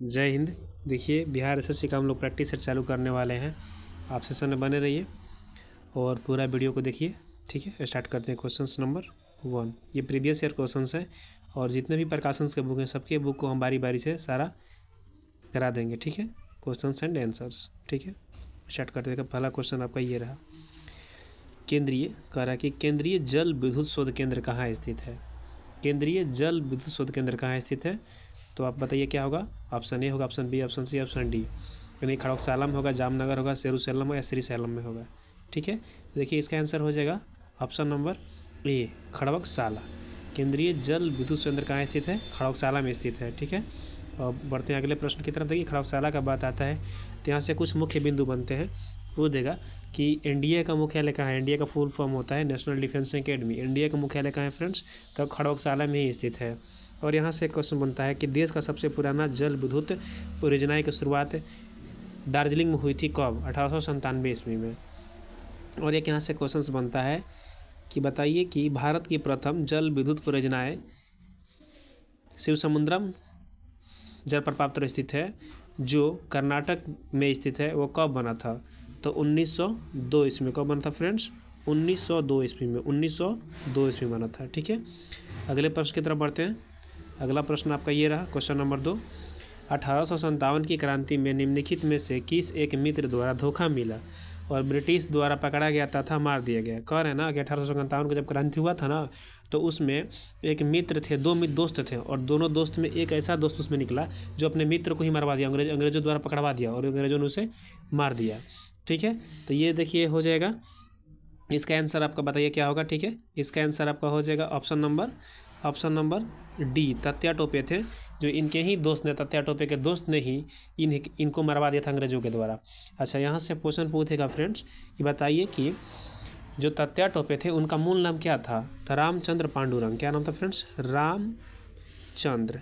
जय हिंद। देखिए, बिहार एसएससी का हम लोग प्रैक्टिस सेट चालू करने वाले हैं। आप सेशन में बने रहिए और पूरा वीडियो को देखिए। ठीक है, स्टार्ट करते हैं। क्वेश्चंस नंबर 1, ये प्रीवियस ईयर क्वेश्चंस हैं और जितने भी प्रकाशन के बुक हैं सबके बुक को हम बारी बारी से सारा करा देंगे। ठीक है, क्वेश्चंस एंड आंसर्स। ठीक है, स्टार्ट करते हैं। पहला क्वेश्चन आपका ये रहा, केंद्रीय कह रहा है कि केंद्रीय जल विद्युत शोध केंद्र कहाँ स्थित है। केंद्रीय जल विद्युत शोध केंद्र कहाँ स्थित है, तो आप बताइए क्या होगा। ऑप्शन ए होगा, option B, option C, option D. यानी खड़गसालम होगा, जामनगर होगा, सेरूसैलम या श्रीसैलम में होगा। ठीक है, देखिए इसका आंसर हो जाएगा ऑप्शन नंबर ए, खड़गसाला। केंद्रीय जल विद्युत केंद्र कहाँ स्थित है, खड़गसाला में स्थित है। ठीक है, और बढ़ते हैं अगले प्रश्न की तरफ। देखिए, खड़गसाला का बात आता है तो यहाँ से कुछ मुख्य बिंदु बनते हैं। वो देगा कि एनडीए का मुख्यालय कहाँ है। एनडीए का फुल फॉर्म होता है नेशनल डिफेंस एकेडमी। एनडीए का मुख्यालय कहाँ है फ्रेंड्स, तो खड़गसाला में ही स्थित है। और यहाँ से क्वेश्चन बनता है कि देश का सबसे पुराना जल विद्युत परियोजना की शुरुआत दार्जिलिंग में हुई थी कब, 1897 ईस्वी में। और एक यहाँ से क्वेश्चन बनता है कि बताइए कि भारत की प्रथम जल विद्युत परियोजनाएँ शिवसमुद्रम जलप्रपात पर स्थित है जो कर्नाटक में स्थित है, वो कब बना था, तो 1902 ईस्वी में। कब बना था फ्रेंड्स, 1902 ईस्वी में। 1902 ईस्वी में बना था। ठीक है, अगले प्रश्न की तरफ बढ़ते हैं। अगला प्रश्न आपका ये रहा, क्वेश्चन नंबर 2, 1857 की क्रांति में निम्नलिखित में से किस एक मित्र द्वारा धोखा मिला और ब्रिटिश द्वारा पकड़ा गया तथा मार दिया गया। कह रहे हैं ना कि 1857 को जब क्रांति हुआ था ना, तो उसमें एक मित्र थे, दो मित्र दोस्त थे, और दोनों दोस्त में एक ऐसा दोस्त उसमें निकला जो अपने मित्र को ही मरवा दिया, अंग्रेजों द्वारा पकड़वा दिया और अंग्रेजों ने उसे मार दिया। ठीक है, तो ये देखिए हो जाएगा, इसका आंसर आपका बताइए क्या होगा। ठीक है, इसका आंसर आपका हो जाएगा ऑप्शन नंबर डी, तत्या टोपे थे, जो इनके ही दोस्त ने, तत्या टोपे के दोस्त ने ही इनको मरवा दिया था अंग्रेजों के द्वारा। अच्छा, यहाँ से क्वेश्चन पूछेगा फ्रेंड्स कि बताइए कि जो तत्या टोपे थे उनका मूल नाम क्या था, तो रामचंद्र पांडुरंग। क्या नाम था फ्रेंड्स, रामचंद्र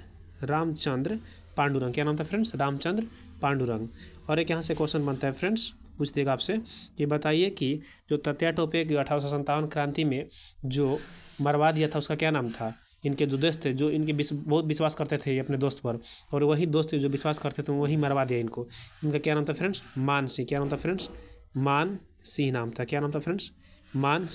पांडुरंग। क्या नाम था फ्रेंड्स, रामचंद्र पांडुरंग। और एक यहाँ से क्वेश्चन बनता है फ्रेंड्स, पूछ देगा आपसे कि बताइए कि जो तत्या टोपे की 1857 क्रांति में जो मरवा दिया था उसका क्या नाम था। इनके जो दोस्त थे, जो इनके बहुत विश्वास करते थे अपने दोस्त पर, और वही दोस्त जो विश्वास करते थे वही मरवा दिया इनको। इनका क्या नाम था फ्रेंड्स, मान सिंह। क्या नाम था फ्रेंड्स, मान सिंह नाम था। क्या नाम था फ्रेंड्स, मान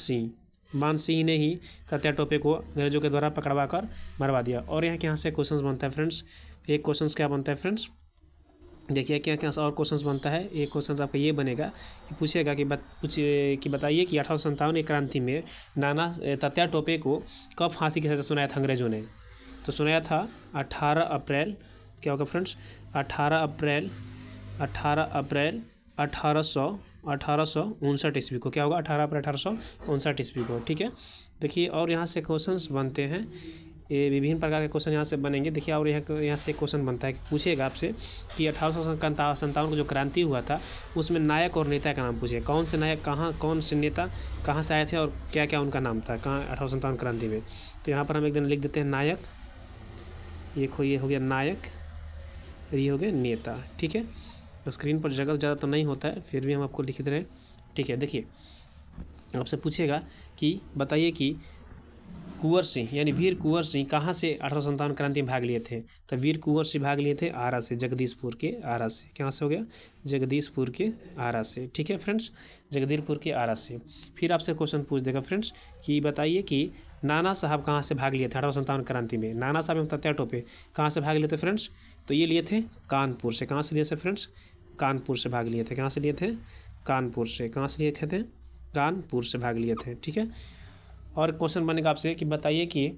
सिंह ने ही तत्या टोपे को अंग्रेजों के द्वारा पकड़वा कर मरवा दिया। और यहाँ से क्वेश्चन बनता है फ्रेंड्स, एक क्वेश्चन क्या बनता है फ्रेंड्स, देखिए क्या क्या और क्वेश्चंस बनता है। एक क्वेश्चन आपका ये बनेगा कि पूछेगा कि बताइए कि 1857 की क्रांति में नाना तत्या टोपे को कब फांसी की सज़ा सुनाया था अंग्रेजों ने, तो सुनाया था 18 अप्रैल, क्या होगा फ्रेंड्स, 18 अप्रैल 1859 ईस्वी को। क्या होगा, 18 अप्रैल 1859 ईस्वी को। ठीक है, देखिए और यहाँ से क्वेश्चंस बनते हैं, ये विभिन्न प्रकार के क्वेश्चन यहाँ से बनेंगे। देखिए, और यहाँ से क्वेश्चन बनता है कि पूछेगा आपसे कि 1857 को जो क्रांति हुआ था उसमें नायक और नेता का नाम पूछे। कौन से नायक कौन से नेता कहाँ से आए थे और क्या क्या उनका नाम था कहाँ 1857 क्रांति में। तो यहाँ पर हम एक दिन लिख देते हैं नायक, ये हो गया नायक, ये हो गया नेता। ठीक है, तो स्क्रीन पर जगह ज़्यादा तो नहीं होता है, फिर भी हम आपको लिख दे रहे हैं। ठीक है, देखिए आपसे पूछेगा कि बताइए कि कुंवर सिंह यानी वीर कुंवर सिंह कहाँ से 1857 क्रांति में भाग लिए थे, तो वीर कुंवर सिंह भाग लिए थे आरा से, जगदीशपुर के आरा से। कहाँ से हो गया, जगदीशपुर के आरा से। ठीक है फ्रेंड्स, जगदीशपुर के आरा से। फिर आपसे क्वेश्चन पूछ देगा फ्रेंड्स कि बताइए कि नाना साहब कहाँ से भाग लिए थे 1857 क्रांति में। नाना साहब एवं तत्या टोपे कहाँ से भाग लिए थे फ्रेंड्स, तो ये लिए थे कानपुर से। कहाँ से लिए थे फ्रेंड्स, कानपुर से भाग लिए थे। कहाँ से लिए थे, कानपुर से। कहाँ से लिए थे, कानपुर से भाग लिए थे। ठीक है, और क्वेश्चन बनेगा आपसे कि बताइए कि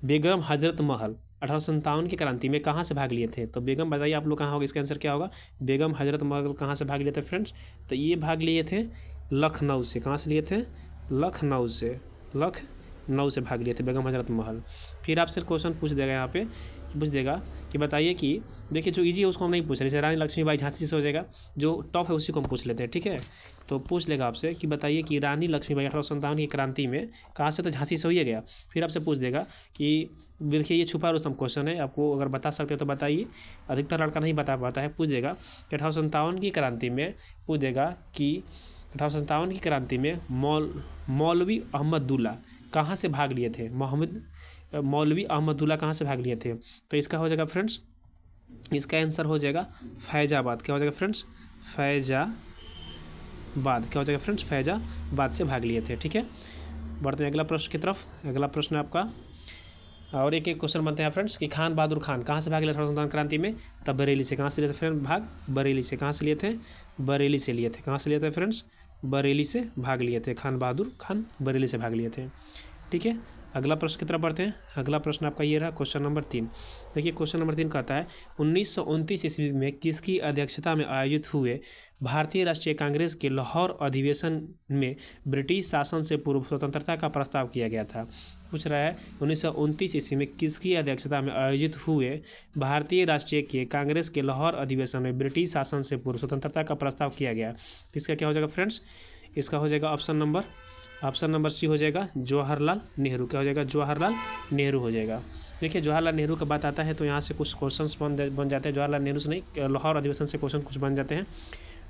बेगम हजरत महल 1857 की क्रांति में कहाँ से भाग लिए थे, तो बेगम बताइए आप लोग कहाँ होगा, इसका आंसर क्या होगा। बेगम हजरत महल कहाँ से भाग लिए थे फ्रेंड्स, तो ये भाग लिए थे लखनऊ से। कहाँ से लिए थे, लखनऊ से भाग लिए थे बेगम हजरत महल। फिर आपसे क्वेश्चन पूछ देगा यहाँ पे, पूछ देगा कि बताइए कि देखिए जो इजी है उसको हम नहीं पूछ रहे, जैसे रानी लक्ष्मीबाई झांसी से हो जाएगा, जो टॉप है उसी को हम पूछ लेते हैं। ठीक है, तो पूछ लेगा आपसे कि बताइए कि रानी लक्ष्मीबाई 1857 की क्रांति में कहाँ से, तो झांसी से हो गया। फिर आपसे पूछ देगा कि देखिए ये छुपा रुस्तम क्वेश्चन है, आपको अगर बता सकते हो तो बताइए, अधिकतर लड़का नहीं बता पाता है। पूछ देगा कि 1857 की क्रांति में, पूछ देगा कि 1857 की क्रांति में मौलवी अहमदुल्ला कहाँ से भाग लिए थे, मौलवी अहमदुल्ला कहाँ से भाग लिए थे, तो इसका हो जाएगा फ्रेंड्स इसका आंसर हो जाएगा फैजाबाद। क्या हो जाएगा फ्रेंड्स? फैजाबाद। क्या हो जाएगा फ्रेंड्स? फैजाबाद से भाग लिए थे। ठीक है, बढ़ते हैं अगला प्रश्न की तरफ। अगला प्रश्न आपका और एक क्वेश्चन बनते हैं फ्रेंड्स कि खान बहादुर खान कहाँ से भाग लिए थे स्वतंत्रता क्रांति में? तब बरेली से। कहाँ से लिए थे फ्रेंड भाग? बरेली से। कहाँ से लिए थे? बरेली से लिए थे। कहाँ से लिए थे फ्रेंड्स? बरेली से भाग लिए थे। खान बहादुर खान बरेली से भाग लिए थे। ठीक है, अगला प्रश्न की तरफ बढ़ते हैं। अगला प्रश्न आपका ये रहा क्वेश्चन नंबर 3। देखिए क्वेश्चन नंबर 3 कहता है 1929 ईस्वी में किसकी अध्यक्षता में आयोजित हुए भारतीय राष्ट्रीय कांग्रेस के लाहौर अधिवेशन में ब्रिटिश शासन से पूर्व स्वतंत्रता का प्रस्ताव किया गया था? पूछ रहा है 1929 ईस्वी में किसकी अध्यक्षता में आयोजित हुए भारतीय राष्ट्रीय के कांग्रेस के लाहौर अधिवेशन में ब्रिटिश शासन से पूर्व स्वतंत्रता का प्रस्ताव किया गया? इसका क्या हो जाएगा फ्रेंड्स? इसका हो जाएगा ऑप्शन नंबर सी हो जाएगा जवाहरलाल नेहरू। क्या हो जाएगा? जवाहरलाल नेहरू हो जाएगा। देखिए जवाहरलाल नेहरू का बात आता है तो यहाँ से कुछ क्वेश्चंस बन जाते हैं। जवाहरलाल नेहरू से नहीं, लाहौर अधिवेशन से क्वेश्चन कुछ बन जाते हैं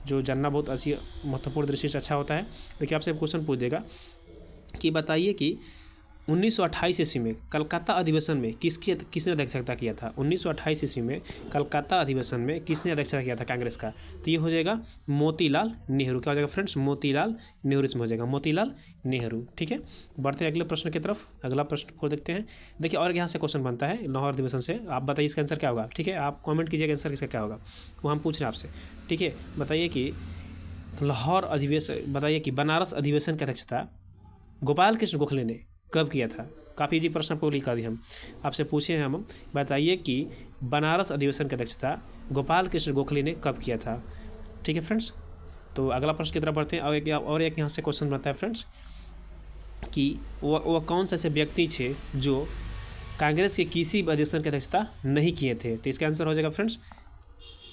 जो जानना बहुत अच्छी महत्वपूर्ण दृष्टि से अच्छा होता है। देखिए आपसे क्वेश्चन पूछ देगा कि बताइए कि 1928 ईस्वी में कलकत्ता अधिवेशन में किसने अध्यक्षता किया था? 1928 ईस्वी में कलकत्ता अधिवेशन में किसने अध्यक्षता किया था कांग्रेस का? तो ये हो जाएगा मोतीलाल नेहरू। क्या हो जाएगा फ्रेंड्स? मोतीलाल नेहरू इसमें हो जाएगा, मोतीलाल नेहरू। ठीक है, बढ़ते हैं अगले प्रश्न की तरफ। अगला प्रश्न को देखते हैं। देखिए और यहाँ से क्वेश्चन बनता है लाहौर अधिवेशन से। आप बताइए इसका आंसर क्या होगा? ठीक है, आप कॉमेंट कीजिएगा आंसर इसका क्या होगा, वो हम पूछ रहे हैं आपसे। ठीक है, बताइए कि लाहौर अधिवेशन, बताइए कि बनारस अधिवेशन की अध्यक्षता गोपाल कृष्ण गोखले ने कब किया था? काफ़ी इजी प्रश्न आपको लिखा दिया हम आपसे पूछे हैं हम। बताइए कि बनारस अधिवेशन की अध्यक्षता गोपाल कृष्ण गोखले ने कब किया था? ठीक है फ्रेंड्स, तो अगला प्रश्न की तरफ बढ़ते हैं। और एक यहाँ से क्वेश्चन बनता है फ्रेंड्स कि वह कौन से ऐसे व्यक्ति थे जो कांग्रेस के किसी भी अधिवेशन की अध्यक्षता नहीं किए थे? तो इसका आंसर हो जाएगा फ्रेंड्स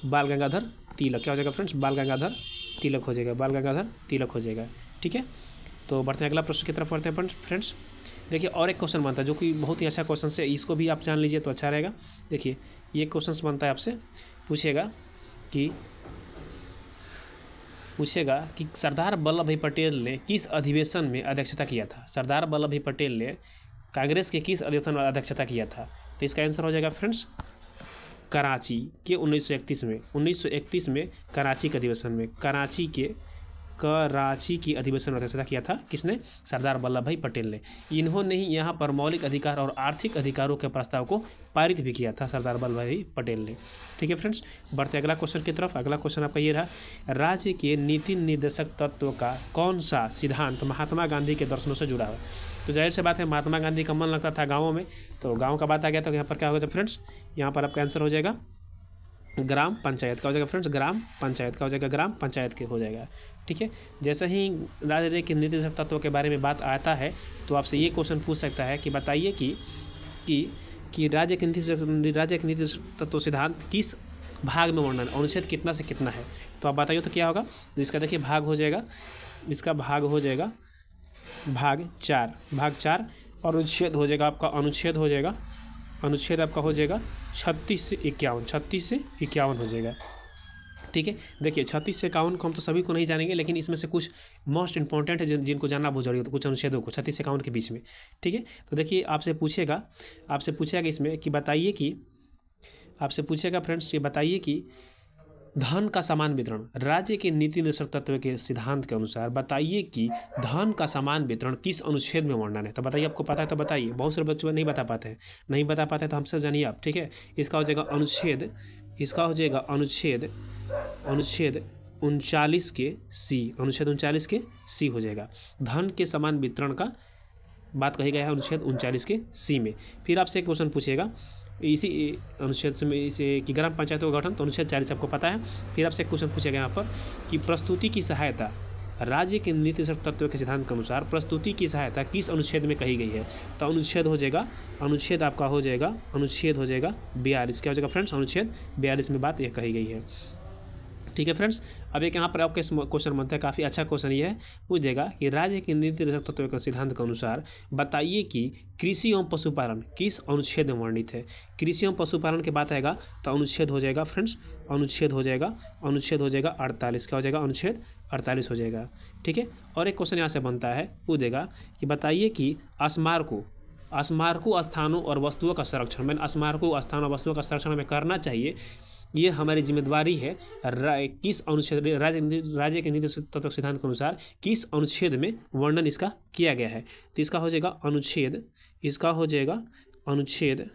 बाल गंगाधर तिलक। क्या हो जाएगा फ्रेंड्स? बाल गंगाधर तिलक हो जाएगा, बाल गंगाधर तिलक हो जाएगा। ठीक है, तो बढ़ते हैं अगला प्रश्न की तरफ बढ़ते हैं फ्रेंड्स। देखिए और एक क्वेश्चन बनता है जो कि बहुत ही अच्छा क्वेश्चन है, इसको भी आप जान लीजिए तो अच्छा रहेगा। देखिए ये क्वेश्चन बनता है आपसे, पूछेगा कि सरदार वल्लभ भाई पटेल ने किस अधिवेशन में अध्यक्षता किया था? सरदार वल्लभ भाई पटेल ने कांग्रेस के किस अधिवेशन में अध्यक्षता किया था? तो इसका आंसर हो जाएगा फ्रेंड्स कराची के 1931 में कराची के अधिवेशन में, कराची की अधिवेशन में अध्यक्षता किया था। किसने? सरदार वल्लभ भाई पटेल ने। इन्होंने ही यहाँ पर मौलिक अधिकार और आर्थिक अधिकारों के प्रस्ताव को पारित भी किया था, सरदार वल्लभ भाई पटेल ने। ठीक है फ्रेंड्स, बढ़ते अगला क्वेश्चन की तरफ। अगला क्वेश्चन आपका ये रहा, राज्य के नीति निर्देशक तत्व का कौन सा सिद्धांत महात्मा गांधी के दर्शनों से जुड़ा है? तो जाहिर सी बात है महात्मा गांधी का मन लगता था गाँवों में, तो गाँव का बात आ गया तो यहाँ पर क्या होगा फ्रेंड्स? यहाँ पर आपका आंसर हो जाएगा ग्राम पंचायत। का हो जाएगा फ्रेंड्स? ग्राम पंचायत। का हो जाएगा? ग्राम पंचायत के हो जाएगा। ठीक है, जैसे ही राज्य के निर्देशक तत्वों के बारे में बात आता है तो आपसे ये क्वेश्चन पूछ सकता है कि बताइए कि राज्य के निर्देशक तत्व सिद्धांत किस भाग में वर्णन, अनुच्छेद कितना से कितना है? तो आप बताइए तो क्या होगा? तो इसका देखिए भाग हो जाएगा, इसका भाग हो जाएगा भाग 4 और अनुच्छेद हो जाएगा आपका, अनुच्छेद आपका हो जाएगा 36 से 51 हो जाएगा। ठीक है, देखिए 36 से 51 को हम तो सभी को नहीं जानेंगे, लेकिन इसमें से कुछ मोस्ट इंपॉर्टेंट है जिनको जानना बहुत जरूरी होता है, कुछ अनुच्छेदों को 36 से 51 के बीच में। ठीक है, तो देखिए आपसे पूछेगा इसमें कि बताइए कि आपसे पूछेगा फ्रेंड्स, ये बताइए कि धन का समान वितरण, राज्य के नीति निर्देशक तत्व के सिद्धांत के अनुसार बताइए कि धन का समान वितरण किस अनुच्छेद में वर्णन है? तो बताइए, आपको पता है तो बताइए। बहुत सारे बच्चों नहीं बता पाते हैं तो हमसे जानिए आप। ठीक है, इसका हो जाएगा अनुच्छेद 39 के सी हो जाएगा। धन के समान वितरण का बात कही गया है अनुच्छेद 39 के सी में। फिर आपसे एक क्वेश्चन पूछेगा इसी अनुच्छेद से इसे कि ग्राम पंचायतों का गठन, तो अनुच्छेद 40 आपको पता है। फिर आपसे क्वेश्चन पूछेगा यहाँ पर कि प्रस्तुति की सहायता, राज्य के नीति तत्व के सिद्धांत के अनुसार प्रस्तुति की सहायता किस अनुच्छेद में कही गई है? तो अनुच्छेद हो जाएगा 42। क्या हो जाएगा फ्रेंड्स? अनुच्छेद 42 में बात यह कही गई है। ठीक है फ्रेंड्स, अब एक यहाँ पर आपके क्वेश्चन बनता है, काफ़ी अच्छा क्वेश्चन ये है, पूछ देगा कि राज्य के नीति निर्देशक तत्व के सिद्धांत के अनुसार बताइए कि कृषि एवं पशुपालन किस अनुच्छेद में वर्णित है? कृषि एवं पशुपालन की बात आएगा तो अनुच्छेद हो जाएगा फ्रेंड्स, अनुच्छेद हो जाएगा 48। क्या हो जाएगा? अनुच्छेद 48 हो जाएगा। ठीक है, और एक क्वेश्चन यहाँ से बनता है, पूछ देगा कि बताइए कि स्मारकों स्थानों और वस्तुओं का संरक्षण, स्मारकों स्थानों और वस्तुओं का संरक्षण हमें करना चाहिए ये हमारी जिम्मेदारी है किस अनुच्छेद राज्य के नीति तत्व सिद्धांत के अनुसार किस अनुच्छेद में वर्णन इसका किया गया है। तो इसका हो जाएगा अनुच्छेद, इसका हो जाएगा अनुच्छेद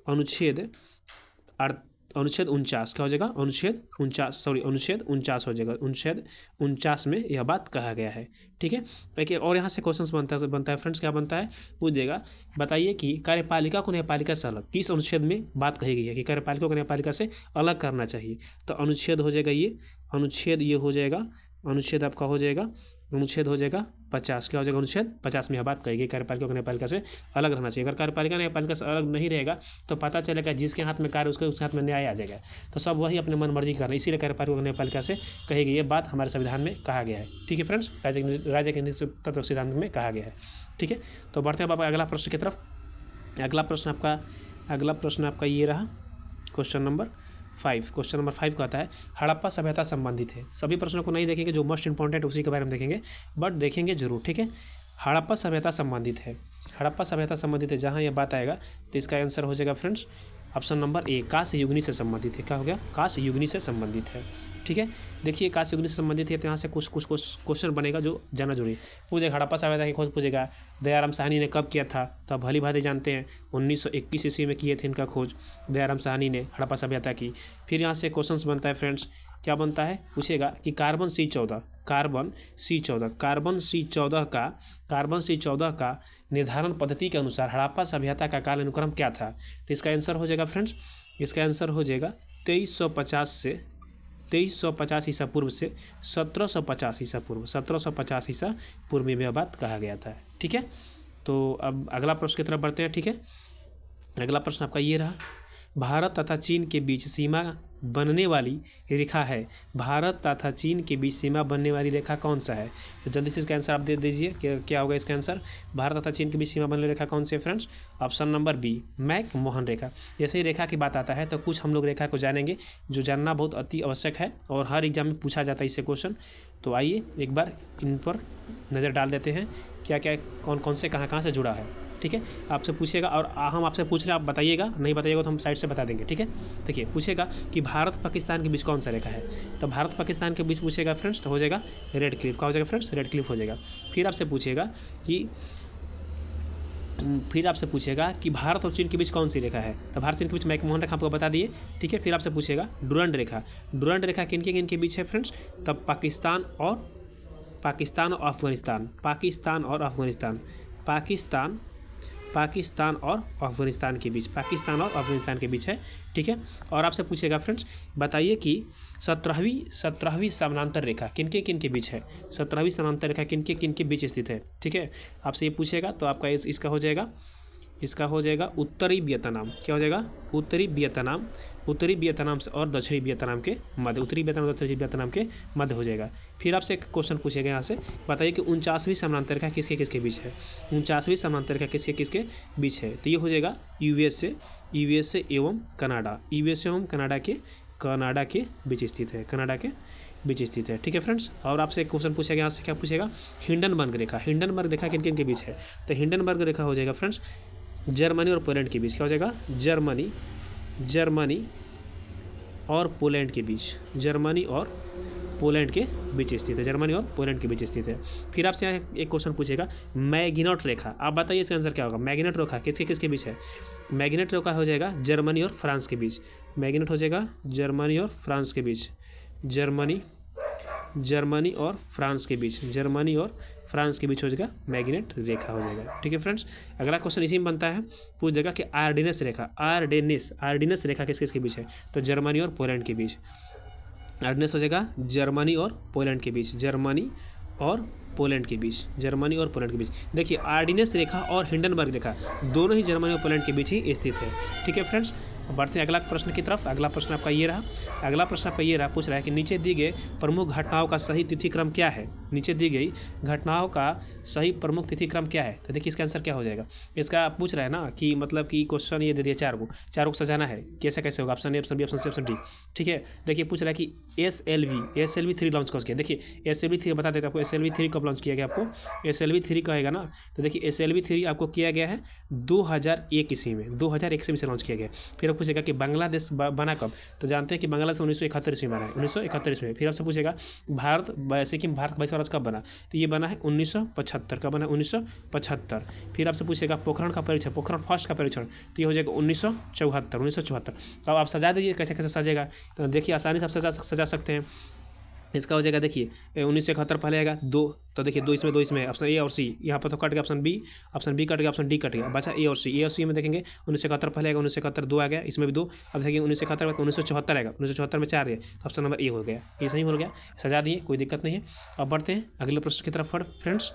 49। क्या हो जाएगा? अनुच्छेद 49 हो जाएगा। अनुच्छेद 49 में यह बात कहा गया है। ठीक है, देखिए और यहाँ से क्वेश्चन बनता है फ्रेंड्स, क्या बनता है? पूछ देगा, बताइए कि कार्यपालिका को न्यायपालिका से अलग किस अनुच्छेद में बात कही गई है कि कार्यपालिका को न्यायपालिका से अलग करना चाहिए। तो अनुच्छेद हो जाएगा ये, अनुच्छेद ये हो जाएगा, अनुच्छेद आपका हो जाएगा, अनुच्छेद हो जाएगा 50। क्या हो जाएगा? अनुच्छेद 50 में यह बात कहेगी कार्यपालिका को न्यायपालिका से अलग रहना चाहिए। अगर कार्यपालिका न्यायपालिका से अलग नहीं रहेगा तो पता चलेगा जिसके हाथ में कार्य उसके हाथ में न्याय आ जाएगा, तो सब वही अपने मन मर्जी कर रहे हैं, इसीलिए कार्यपालिका को न्यायपालिका से कहेगी। ये बात हमारे संविधान में कहा गया है। ठीक है फ्रेंड्स, राज्य के नीति तत्व सिद्धांत में कहा गया है। ठीक है, तो बढ़ते हैं आप अगला प्रश्न की तरफ। अगला प्रश्न आपका ये रहा, क्वेश्चन नंबर 5। क्वेश्चन नंबर 5 कहता है हड़प्पा सभ्यता संबंधित है। सभी प्रश्नों को नहीं देखेंगे, जो मोस्ट इंपॉर्टेंट उसी के बारे में देखेंगे, बट देखेंगे जरूर। ठीक है, हड़प्पा सभ्यता संबंधित है, हड़प्पा सभ्यता संबंधित है। जहाँ ये बात आएगा तो इसका आंसर हो जाएगा फ्रेंड्स ऑप्शन नंबर ए, कांस्य युगनी से संबंधित है। क्या हो गया? कांस्य युगनी से संबंधित है। ठीक है, देखिए कांस्य युगनी से संबंधित है, तो यहाँ से कुछ क्वेश्चन बनेगा जो जाना जरूरी। पूछेगा हड़प्पा सभ्यता की खोज, पूछेगा दयाराम साहनी ने कब किया था, तो आप भली भांति जानते हैं 1921 ईस्वी में किए थे इनका खोज दयाराम साहनी ने हड़प्पा सभ्यता की। फिर यहाँ से क्वेश्चन बनता है फ्रेंड्स, क्या बनता है? पूछेगा कि कार्बन C14 का निर्धारण पद्धति के अनुसार हड़प्पा सभ्यता का काल अनुक्रम क्या था। तो इसका आंसर हो जाएगा फ्रेंड्स, इसका आंसर हो जाएगा 2350 ईसा पूर्व से 1750 ईसा पूर्व, 1750 ईसा पूर्व में यह बात कहा गया था। ठीक है, तो अब अगला प्रश्न की तरफ बढ़ते हैं। ठीक है, अगला प्रश्न आपका ये रहा, भारत तथा चीन के बीच सीमा बनने वाली रेखा है, भारत तथा चीन के बीच सीमा बनने वाली रेखा कौन सा है? तो जल्दी से इसका आंसर आप दे दीजिए, क्या होगा इसका आंसर? भारत तथा चीन के बीच सीमा बनने वाली रेखा कौन सी है फ्रेंड्स? ऑप्शन नंबर बी, मैक-मोहन रेखा। जैसे ही रेखा की बात आता है तो कुछ हम लोग रेखा को जानेंगे जो जानना बहुत अति आवश्यक है और हर एग्जाम में पूछा जाता है इससे क्वेश्चन। तो आइए एक बार इन पर नज़र डाल देते हैं, क्या क्या कौन से कहाँ से जुड़ा है। ठीक है, आपसे पूछेगा और हम आपसे पूछ रहे हैं, आप बताइएगा, नहीं बताइएगा तो हम साइड से बता देंगे। ठीक है, देखिए पूछेगा कि भारत पाकिस्तान के बीच कौन सा रेखा है, तो भारत पाकिस्तान के बीच पूछेगा फ्रेंड्स तो हो जाएगा रेड क्लिफ। क्या हो जाएगा फ्रेंड्स? रेड क्लिफ हो जाएगा। फिर आपसे पूछेगा कि भारत और चीन के बीच कौन सी रेखा है, तो भारत चीन के बीच मैक-मोहन रेखा आपको बता दिए। ठीक है, फिर आपसे पूछेगा डुरंड रेखा किन के बीच है फ्रेंड्स? तब पाकिस्तान और अफगानिस्तान के बीच है। ठीक है, और आपसे पूछेगा फ्रेंड्स बताइए कि 17वीं समानांतर रेखा किन के बीच है, 17वीं समानांतर रेखा किन के बीच स्थित है। ठीक है, आपसे ये पूछेगा तो आपका इसका हो जाएगा उत्तरी वियतनाम। क्या हो जाएगा? उत्तरी वियतनाम से और दक्षिणी वियतनाम के मध्य, उत्तरी वियतनाम और दक्षिणी वियतनाम के मध्य हो जाएगा। फिर आपसे एक क्वेश्चन पूछेगा यहाँ से, बताइए कि 49वीं समानांतर रेखा किसके बीच है, 49वीं समानांतर रेखा किसके बीच है। तो ये हो जाएगा यूएसए एवं कनाडा, कनाडा के बीच स्थित है। ठीक है फ्रेंड्स, और आपसे एक क्वेश्चन पूछेगा यहाँ से, क्या पूछेगा? हिंडनबर्ग रेखा किन के बीच है, तो हिंडनबर्ग रेखा हो जाएगा फ्रेंड्स जर्मनी और पोलैंड के बीच। क्या हो जाएगा? जर्मनी और पोलैंड के बीच, जर्मनी और पोलैंड के बीच स्थित है। फिर आपसे एक क्वेश्चन पूछेगा मैगिनॉट रेखा, आप बताइए इसका आंसर क्या होगा? मैगिनॉट रेखा किसके बीच है? मैगिनॉट रेखा हो जाएगा जर्मनी और फ्रांस के बीच, मैगिनॉट हो जाएगा जर्मनी और फ्रांस के बीच, जर्मनी और फ्रांस के बीच हो जाएगा मैग्नेट रेखा हो जाएगा। ठीक है फ्रेंड्स, अगला क्वेश्चन इसी में बनता है, पूछ देगा कि आर्डिनेस रेखा किसके बीच है, तो जर्मनी और पोलैंड के बीच। आर्डिनेस हो जाएगा जर्मनी और पोलैंड के बीच, जर्मनी और पोलैंड के बीच। देखिए आर्डिनेस रेखा और हिंडनबर्ग रेखा दोनों ही जर्मनी और पोलैंड के बीच ही स्थित है। ठीक है फ्रेंड्स, बढ़ते हैं अगला प्रश्न की तरफ। अगला प्रश्न आपका ये रहा, पूछ रहा है कि नीचे दी गई प्रमुख घटनाओं का सही तिथि क्रम क्या है, तो देखिए इसका आंसर क्या हो जाएगा? इसका पूछ रहा है ना कि मतलब कि क्वेश्चन ये दे दिया चारों को सजाना है, कैसे होगा? Option A, option B, option C, option D. ठीक है, देखिए पूछ रहा है कि SLV 3 लॉन्च कब किया। देखिए SLV 3 बता देते आपको, SLV 3 कब लॉन्च किया गया आपको, SLV 3 कहेगा ना, तो देखिए SLV 3 आपको किया गया है 2001 ईस्वी में, 2001 ईस्वी से लॉन्च किया गया। फिर पूछेगा कि बांग्लादेश बना कब, तो जानते हैं कि बांग्लादेश 1971 ईस्वी में बना है, 1971 ईस्वी में। फिर आपसे पूछेगा भारत सिक्किम भारत 22वां राज्य कब बना, तो ये बना है 1975, कब बना है 1975। फिर आपसे पूछेगा पोखरण का परीक्षण, पोखरण फर्स्ट का परीक्षण, तो ये हो जाएगा 1974। तो आप सजा दीजिए कैसे कैसे सजेगा, तो देखिए आसानी से आप सजा सकते हैं। इसका हो जाएगा देखिए 1971 पहले आएगा 2, तो देखिए 2 इसमें ऑप्शन ए और सी, यहाँ पर तो कट गया ऑप्शन बी कट गया, ऑप्शन डी कट गया, बचा ए और सी में देखेंगे 1971 पहले आएगा, 1971 2 आ गया, इसमें भी 2। अब देखिए 1971 तो 1974 आएगा, 1974 में 4 है, तो ऑप्शन नंबर ए हो गया, ये सही हो गया, सजा दिए, कोई दिक्कत नहीं है। अब बढ़ते हैं अगले प्रश्न की तरफ फ्रेंड्स।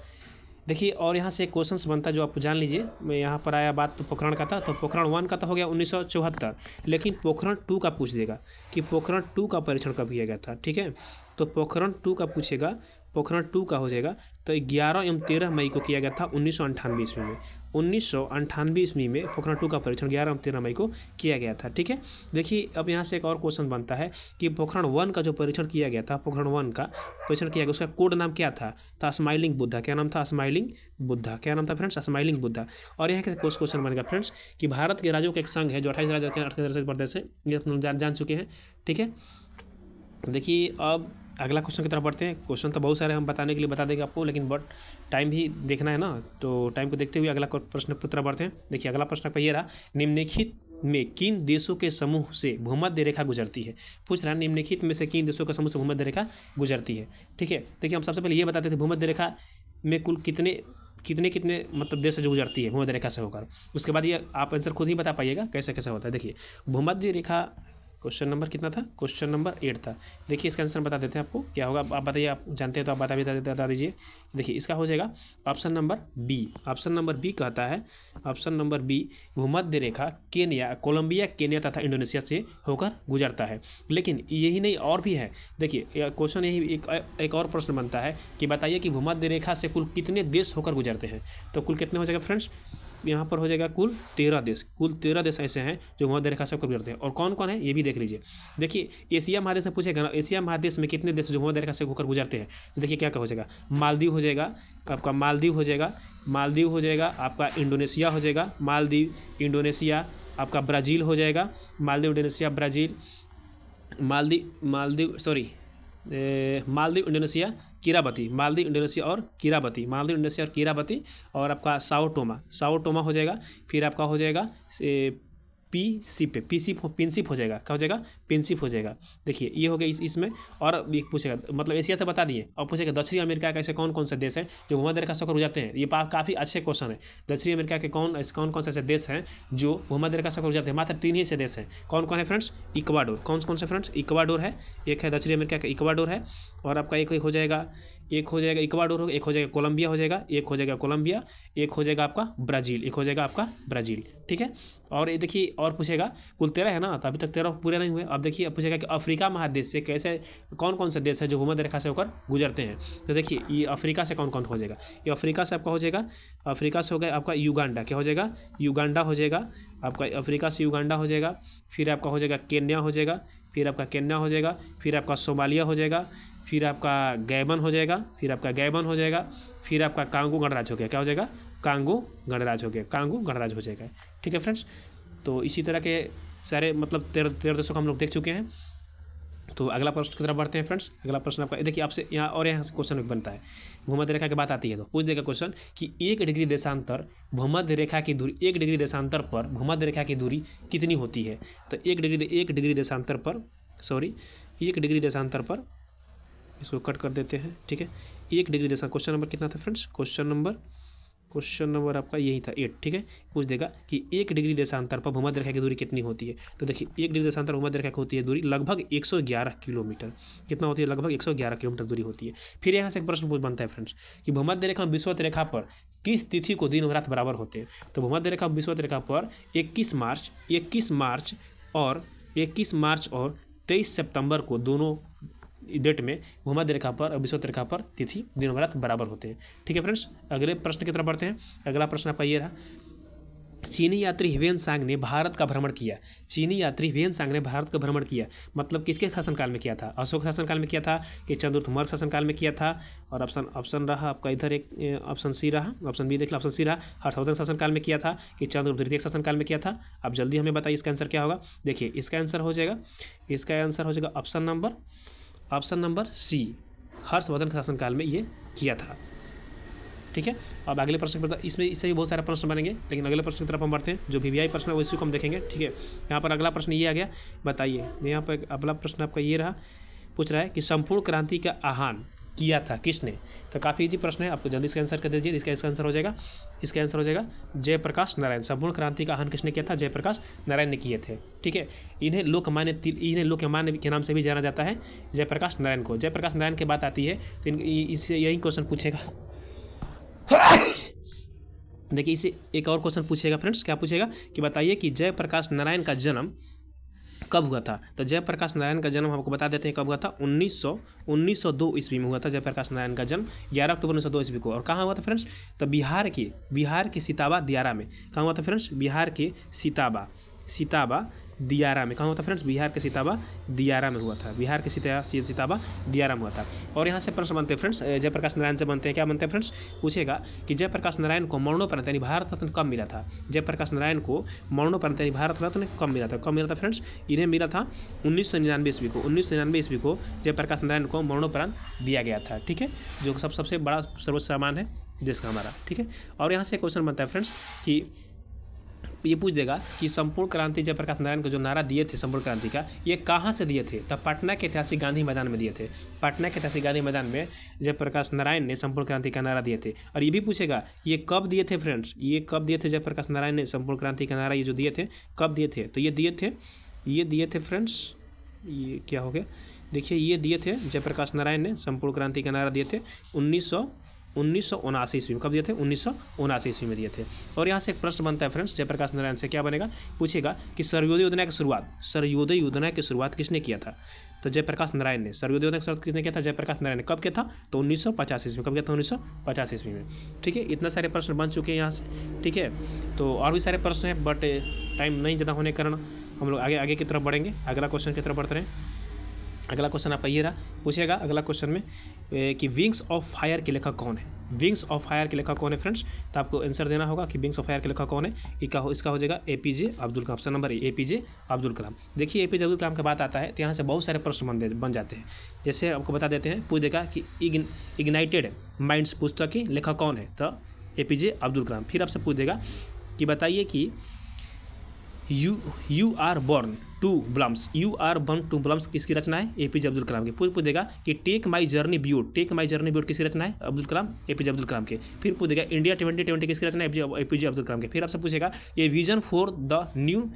देखिए और यहाँ से क्वेश्चंस बनता है जो आप जान लीजिए। मैं यहाँ पर आया बात तो पोखरण का था, तो पोखरण 1 का तो हो गया 1974, लेकिन पोखरण 2 का पूछ देगा कि पोखरण 2 का परीक्षण कब किया गया था, ठीक है। तो पोखरण 2 का पूछेगा, पोखरण 2 का हो जाएगा तो 11 एवं 13 मई को किया गया था 1998 ईस्वी में, 1998 ईस्वी में पोखरण 2 का परीक्षण 11 एवं 13 मई को किया गया था, ठीक है। देखिए अब यहाँ से एक और क्वेश्चन बनता है कि पोखरण 1 का जो परीक्षण किया गया था, पोखरण 1 का परीक्षण किया गया, उसका कोड नाम क्या था स्माइलिंग बुद्धा। क्या नाम था, स्माइलिंग बुद्धा। क्या नाम था फ्रेंड्स, स्माइलिंग बुद्धा। और यहाँ कैसे क्वेश्चन बनेगा फ्रेंड्स कि भारत के राज्यों का एक संघ है जो 28 राज्य के 28 प्रदेश है, ये जान चुके हैं, ठीक है। देखिए अब अगला क्वेश्चन की तरफ बढ़ते हैं। क्वेश्चन तो बहुत सारे हम बताने के लिए बता देंगे आपको, लेकिन बट टाइम भी देखना है ना, तो टाइम को देखते हुए अगला प्रश्न की तरफ बढ़ते हैं। देखिए अगला प्रश्न पर ये रहा, निम्नलिखित में किन देशों के समूह से भूमध्य रेखा गुजरती है। पूछ रहा है निम्नलिखित में से किन देशों का समूह से भूमध्य रेखा गुजरती है, ठीक है। देखिए हम सबसे पहले ये बताते थे भूमध्य रेखा में कुल कितने मतलब देश जो गुजरती है भूमध्य रेखा से होकर। उसके बाद ये आप आंसर खुद ही बता पाइएगा कैसे कैसे होता है। देखिए भूमध्य रेखा क्वेश्चन नंबर कितना था, क्वेश्चन नंबर 8 था। देखिए इसका आंसर बता देते हैं आपको, क्या होगा आप बताइए, आप जानते हैं तो आप बता दीजिए। देखिए इसका हो जाएगा option number B. Option number B कहता है, ऑप्शन नंबर बी भूमध्य रेखा केन्या, कोलंबिया, केन्या तथा इंडोनेशिया से होकर गुजरता है। लेकिन यही नहीं और भी है। देखिए क्वेश्चन यही एक और प्रश्न बनता है कि बताइए कि भूमध्य रेखा से कुल कितने देश होकर गुजरते हैं। तो कुल कितने हो जाएगा फ्रेंड्स, यहाँ पर हो जाएगा कुल 13 देश। कुल 13 देश ऐसे हैं जो भूमध्य रेखा से होकर गुजरते हैं। और कौन कौन है ये भी देख लीजिए। देखिए एशिया महादेश में पूछेगा ना, एशिया महादेश में कितने देश जो भूमध्य रेखा से होकर गुजरते हैं, देखिए क्या क्या हो जाएगा, मालदीव हो जाएगा आपका, मालदीव हो जाएगा आपका, इंडोनेशिया हो जाएगा, मालदीव इंडोनेशिया आपका, ब्राज़ील हो जाएगा, Maldives Indonesia Brazil, Maldives Indonesia Kiribati, Maldives Indonesia और किराबती, और आपका साओ टोमा हो जाएगा। फिर आपका हो जाएगा पिनसिप हो जाएगा, क्या हो जाएगा, पिनसिप हो जाएगा। देखिए ये हो गया इसमें। और पूछेगा मतलब एशिया से बता दिए, और पूछेगा दक्षिणी अमेरिका के ऐसे कौन कौन से देश हैं जो भूमध्य रेखा से होकर गुजरते हैं। ये काफ़ी अच्छे क्वेश्चन है। दक्षिणी अमेरिका के कौन कौन से ऐसे देश हैं जो भूमध्य रेखा से होकर गुजरते हैं, मात्र 3 ही से देश हैं। कौन कौन है फ्रेंड्स, इक्वाडोर। कौन से फ्रेंड्स, इक्वाडोर है, एक है दक्षिणी अमेरिका का इक्वाडोर है, और आपका एक हो जाएगा इक्वाडोर हो, एक हो जाएगा कोलंबिया हो जाएगा, एक हो जाएगा आपका ब्राज़ील, ठीक है। और ये देखिए और पूछेगा कुल 13 है ना, तो अभी तक 13 पूरे नहीं हुए। अब देखिए अब पूछेगा कि अफ्रीका महादेश से कैसे कौन से देश है जो भूमध्य रेखा से होकर गुजरते हैं। तो देखिए ये अफ्रीका से कौन हो जाएगा, ये अफ्रीका से आपका हो जाएगा, अफ्रीका से हो गया आपका युगांडा, क्या हो जाएगा, युगांडा हो जाएगा आपका, अफ्रीका से युगांडा हो जाएगा। फिर आपका हो जाएगा केन्या हो जाएगा, फिर आपका सोमालिया हो जाएगा, फिर आपका गैबन हो जाएगा, फिर आपका कांगो गणराज्य हो गया, क्या हो जाएगा, कांगो गणराज्य हो जाएगा, ठीक है फ्रेंड्स। तो इसी तरह के सारे मतलब 13 देशों को हम लोग देख चुके हैं। तो अगला प्रश्न की तरफ बढ़ते हैं फ्रेंड्स। अगला प्रश्न आपका देखिए आपसे यहाँ से क्वेश्चन बनता है, भूमध्य रेखा की बात आती है तो पूछ देगा क्वेश्चन कि 1 डिग्री देशांतर भूमध्य रेखा की दूरी, 1 डिग्री देशांतर पर भूमध्य रेखा की दूरी कितनी होती है। तो 1 डिग्री देशांतर पर इसको कट कर देते हैं, ठीक है। 1 डिग्री देशांतर, क्वेश्चन नंबर कितना था फ्रेंड्स, क्वेश्चन नंबर आपका यही था 8, ठीक है। पूछ देगा कि 1 डिग्री देशांतर पर भूमध्य रेखा की दूरी कितनी होती है। तो देखिए 1 डिग्री देशांतर भूमध्य रेखा की होती है दूरी लगभग 111 किलोमीटर। कितना होती है, लगभग 111 किलोमीटर दूरी होती है। फिर यहाँ से एक प्रश्न बनता है फ्रेंड्स कि भूमध्य रेखा विषुवत रेखा पर किस तिथि को दिन और रात बराबर होते हैं। तो भूमध्य रेखा विषुवत रेखा पर 21 मार्च और 23 सितंबर को दोनों डेट में भूमध्य रेखा पर और विषुवत रेखा पर तिथि दिन और रात बराबर होते हैं, ठीक है फ्रेंड्स। अगले प्रश्न की तरफ बढ़ते हैं। अगला प्रश्न आपका ये रहा चीनी यात्री ह्वेनसांग ने भारत का भ्रमण किया। चीनी यात्री ह्वेनसांग ने भारत का भ्रमण किया मतलब किसके शासनकाल में किया था? अशोक शासनकाल में किया था कि चंद्रगुप्त मौर्य शासनकाल में किया था? और ऑप्शन रहा आपका इधर एक ऑप्शन सी रहा, ऑप्शन बी देख लो, ऑप्शन सी रहा हर्षवर्धन शासनकाल में किया था कि चंद्रगुप्त द्वितीय शासनकाल में किया था? अब जल्दी हमें बताइए इसका आंसर क्या होगा। देखिए इसका आंसर हो जाएगा ऑप्शन नंबर सी, हर्षवर्धन शासनकाल में ये किया था। ठीक है, अब अगले प्रश्न पर इसमें इससे भी बहुत सारे प्रश्न बनेंगे, लेकिन अगले प्रश्न की तरफ हम बढ़ते हैं जो VVI प्रश्न है उसी को हम देखेंगे। ठीक है, यहाँ पर अगला प्रश्न ये आ गया, बताइए यहाँ पर अगला प्रश्न आपका ये रहा, पूछ रहा है कि संपूर्ण क्रांति का आह्वान किया था किसने? तो काफ़ी इजी प्रश्न है, आपको जल्दी इसका आंसर कर दीजिए। इसका आंसर हो जाएगा जयप्रकाश नारायण। संपूर्ण क्रांति का आह्वान किसने किया था? जयप्रकाश नारायण ने किए थे। ठीक है, इन्हें लोकमान्य के नाम से भी जाना जाता है, जयप्रकाश नारायण को। जयप्रकाश नारायण की बात आती है तो इससे यही क्वेश्चन पूछेगा। देखिए इसे एक और क्वेश्चन पूछेगा फ्रेंड्स, क्या पूछेगा कि बताइए कि जयप्रकाश नारायण का जन्म कब हुआ था? तो जयप्रकाश नारायण का जन्म हमको बता देते हैं कब हुआ था। 1902 ईस्वी में हुआ था जयप्रकाश नारायण का जन्म, 11 अक्टूबर 1902 ईस्वी को। और कहाँ हुआ था फ्रेंड्स? तो बिहार के सिताबा दियारा में। कहाँ हुआ था फ्रेंड्स? बिहार के सिताबा दियारा में। कहाँ हुआ था फ्रेंड्स? बिहार के सिताबा दियारा में हुआ था। बिहार के सिताबा दियारा में हुआ था। और यहाँ से प्रश्न बनते हैं फ्रेंड्स, जयप्रकाश नारायण से बनते हैं। क्या बनते हैं फ्रेंड्स? पूछेगा कि जयप्रकाश नारायण को मरणोपरांत यानी भारत रत्न कब मिला था? जयप्रकाश नारायण को मरणोपरांत यानी भारत रत्न कब मिला था? फ्रेंड्स? इन्हें मिला था 1999 ईस्वी को। 1999 ईस्वी को जयप्रकाश नारायण को मरणोपरांत दिया गया था। ठीक है, जो सबसे बड़ा सर्वोच्च सम्मान है देश का हमारा। ठीक है, और यहाँ से क्वेश्चन बनता है फ्रेंड्स कि ये पूछ देगा कि संपूर्ण क्रांति जयप्रकाश नारायण को जो नारा दिए थे संपूर्ण क्रांति का, ये कहाँ से दिए थे? तब पटना के ऐतिहासिक गांधी मैदान में दिए थे। पटना के ऐतिहासिक गांधी मैदान में जयप्रकाश नारायण ने संपूर्ण क्रांति का नारा दिए थे। और ये भी पूछेगा ये कब दिए थे फ्रेंड्स? ये कब दिए थे जयप्रकाश नारायण ने संपूर्ण क्रांति का नारा? ये जो दिए थे कब दिए थे? तो ये दिए थे फ्रेंड्स, ये क्या हो गया, देखिए ये दिए थे जयप्रकाश नारायण ने संपूर्ण क्रांति का नारा दिए थे 1979 ईस्वी में। कब दिए थे? 1979 ईस्वी में दिए थे। और यहाँ से एक प्रश्न बनता है फ्रेंड्स जयप्रकाश नारायण से, क्या बनेगा? पूछेगा कि सर्वोदय योजना की शुरुआत किसने किया था? तो जयप्रकाश नारायण ने। सर्वोदय योजना की शुरुआत किसने किया था? जयप्रकाश नारायण ने। कब किया था? तो 1950 ईस्वी में। कब किया था? 1950 ईस्वी में। ठीक है, इतना सारे प्रश्न बन चुके हैं यहाँ से। ठीक है, तो और भी सारे प्रश्न हैं बट टाइम नहीं ज़्यादा होने के कारण हम लोग आगे की तरफ बढ़ेंगे, अगला क्वेश्चन की तरफ बढ़ते हैं। अगला क्वेश्चन आपका ये रहा, पूछेगा अगला क्वेश्चन में कि विंग्स ऑफ फायर के लेखक कौन है? विंग्स ऑफ फायर के लेखक कौन है फ्रेंड्स? तो आपको आंसर देना होगा कि विंग्स ऑफ फायर के लेखक कौन है। इसका हो जाएगा APJ Abdul Kalam. Option number APJ Abdul Kalam. देखिए APJ अब्दुल कलाम की बात आता है तो यहाँ से बहुत सारे प्रश्न बन जाते हैं। जैसे आपको बता देते हैं, पूछ देगा कि इग्नाइटेड माइंड्स पुस्तक की लेखक कौन है? तो APJ अब्दुल कलाम। फिर आपसे पूछ देगा कि बताइए कि यू आर बॉर्न टू ब्लम्स किसकी रचना है? APJ अब्दुल कलाम की। पूछ देगा कि टेक माई जर्नी ब्यूट किसकी रचना है? अब्दुल कलाम, APJ अब्दुल कलाम के। फिर पूछ देगा इंडिया 2020 किसकी रचना है? APJ अब्दुल कलाम के। फिर आपसे पूछेगा ये vision for the new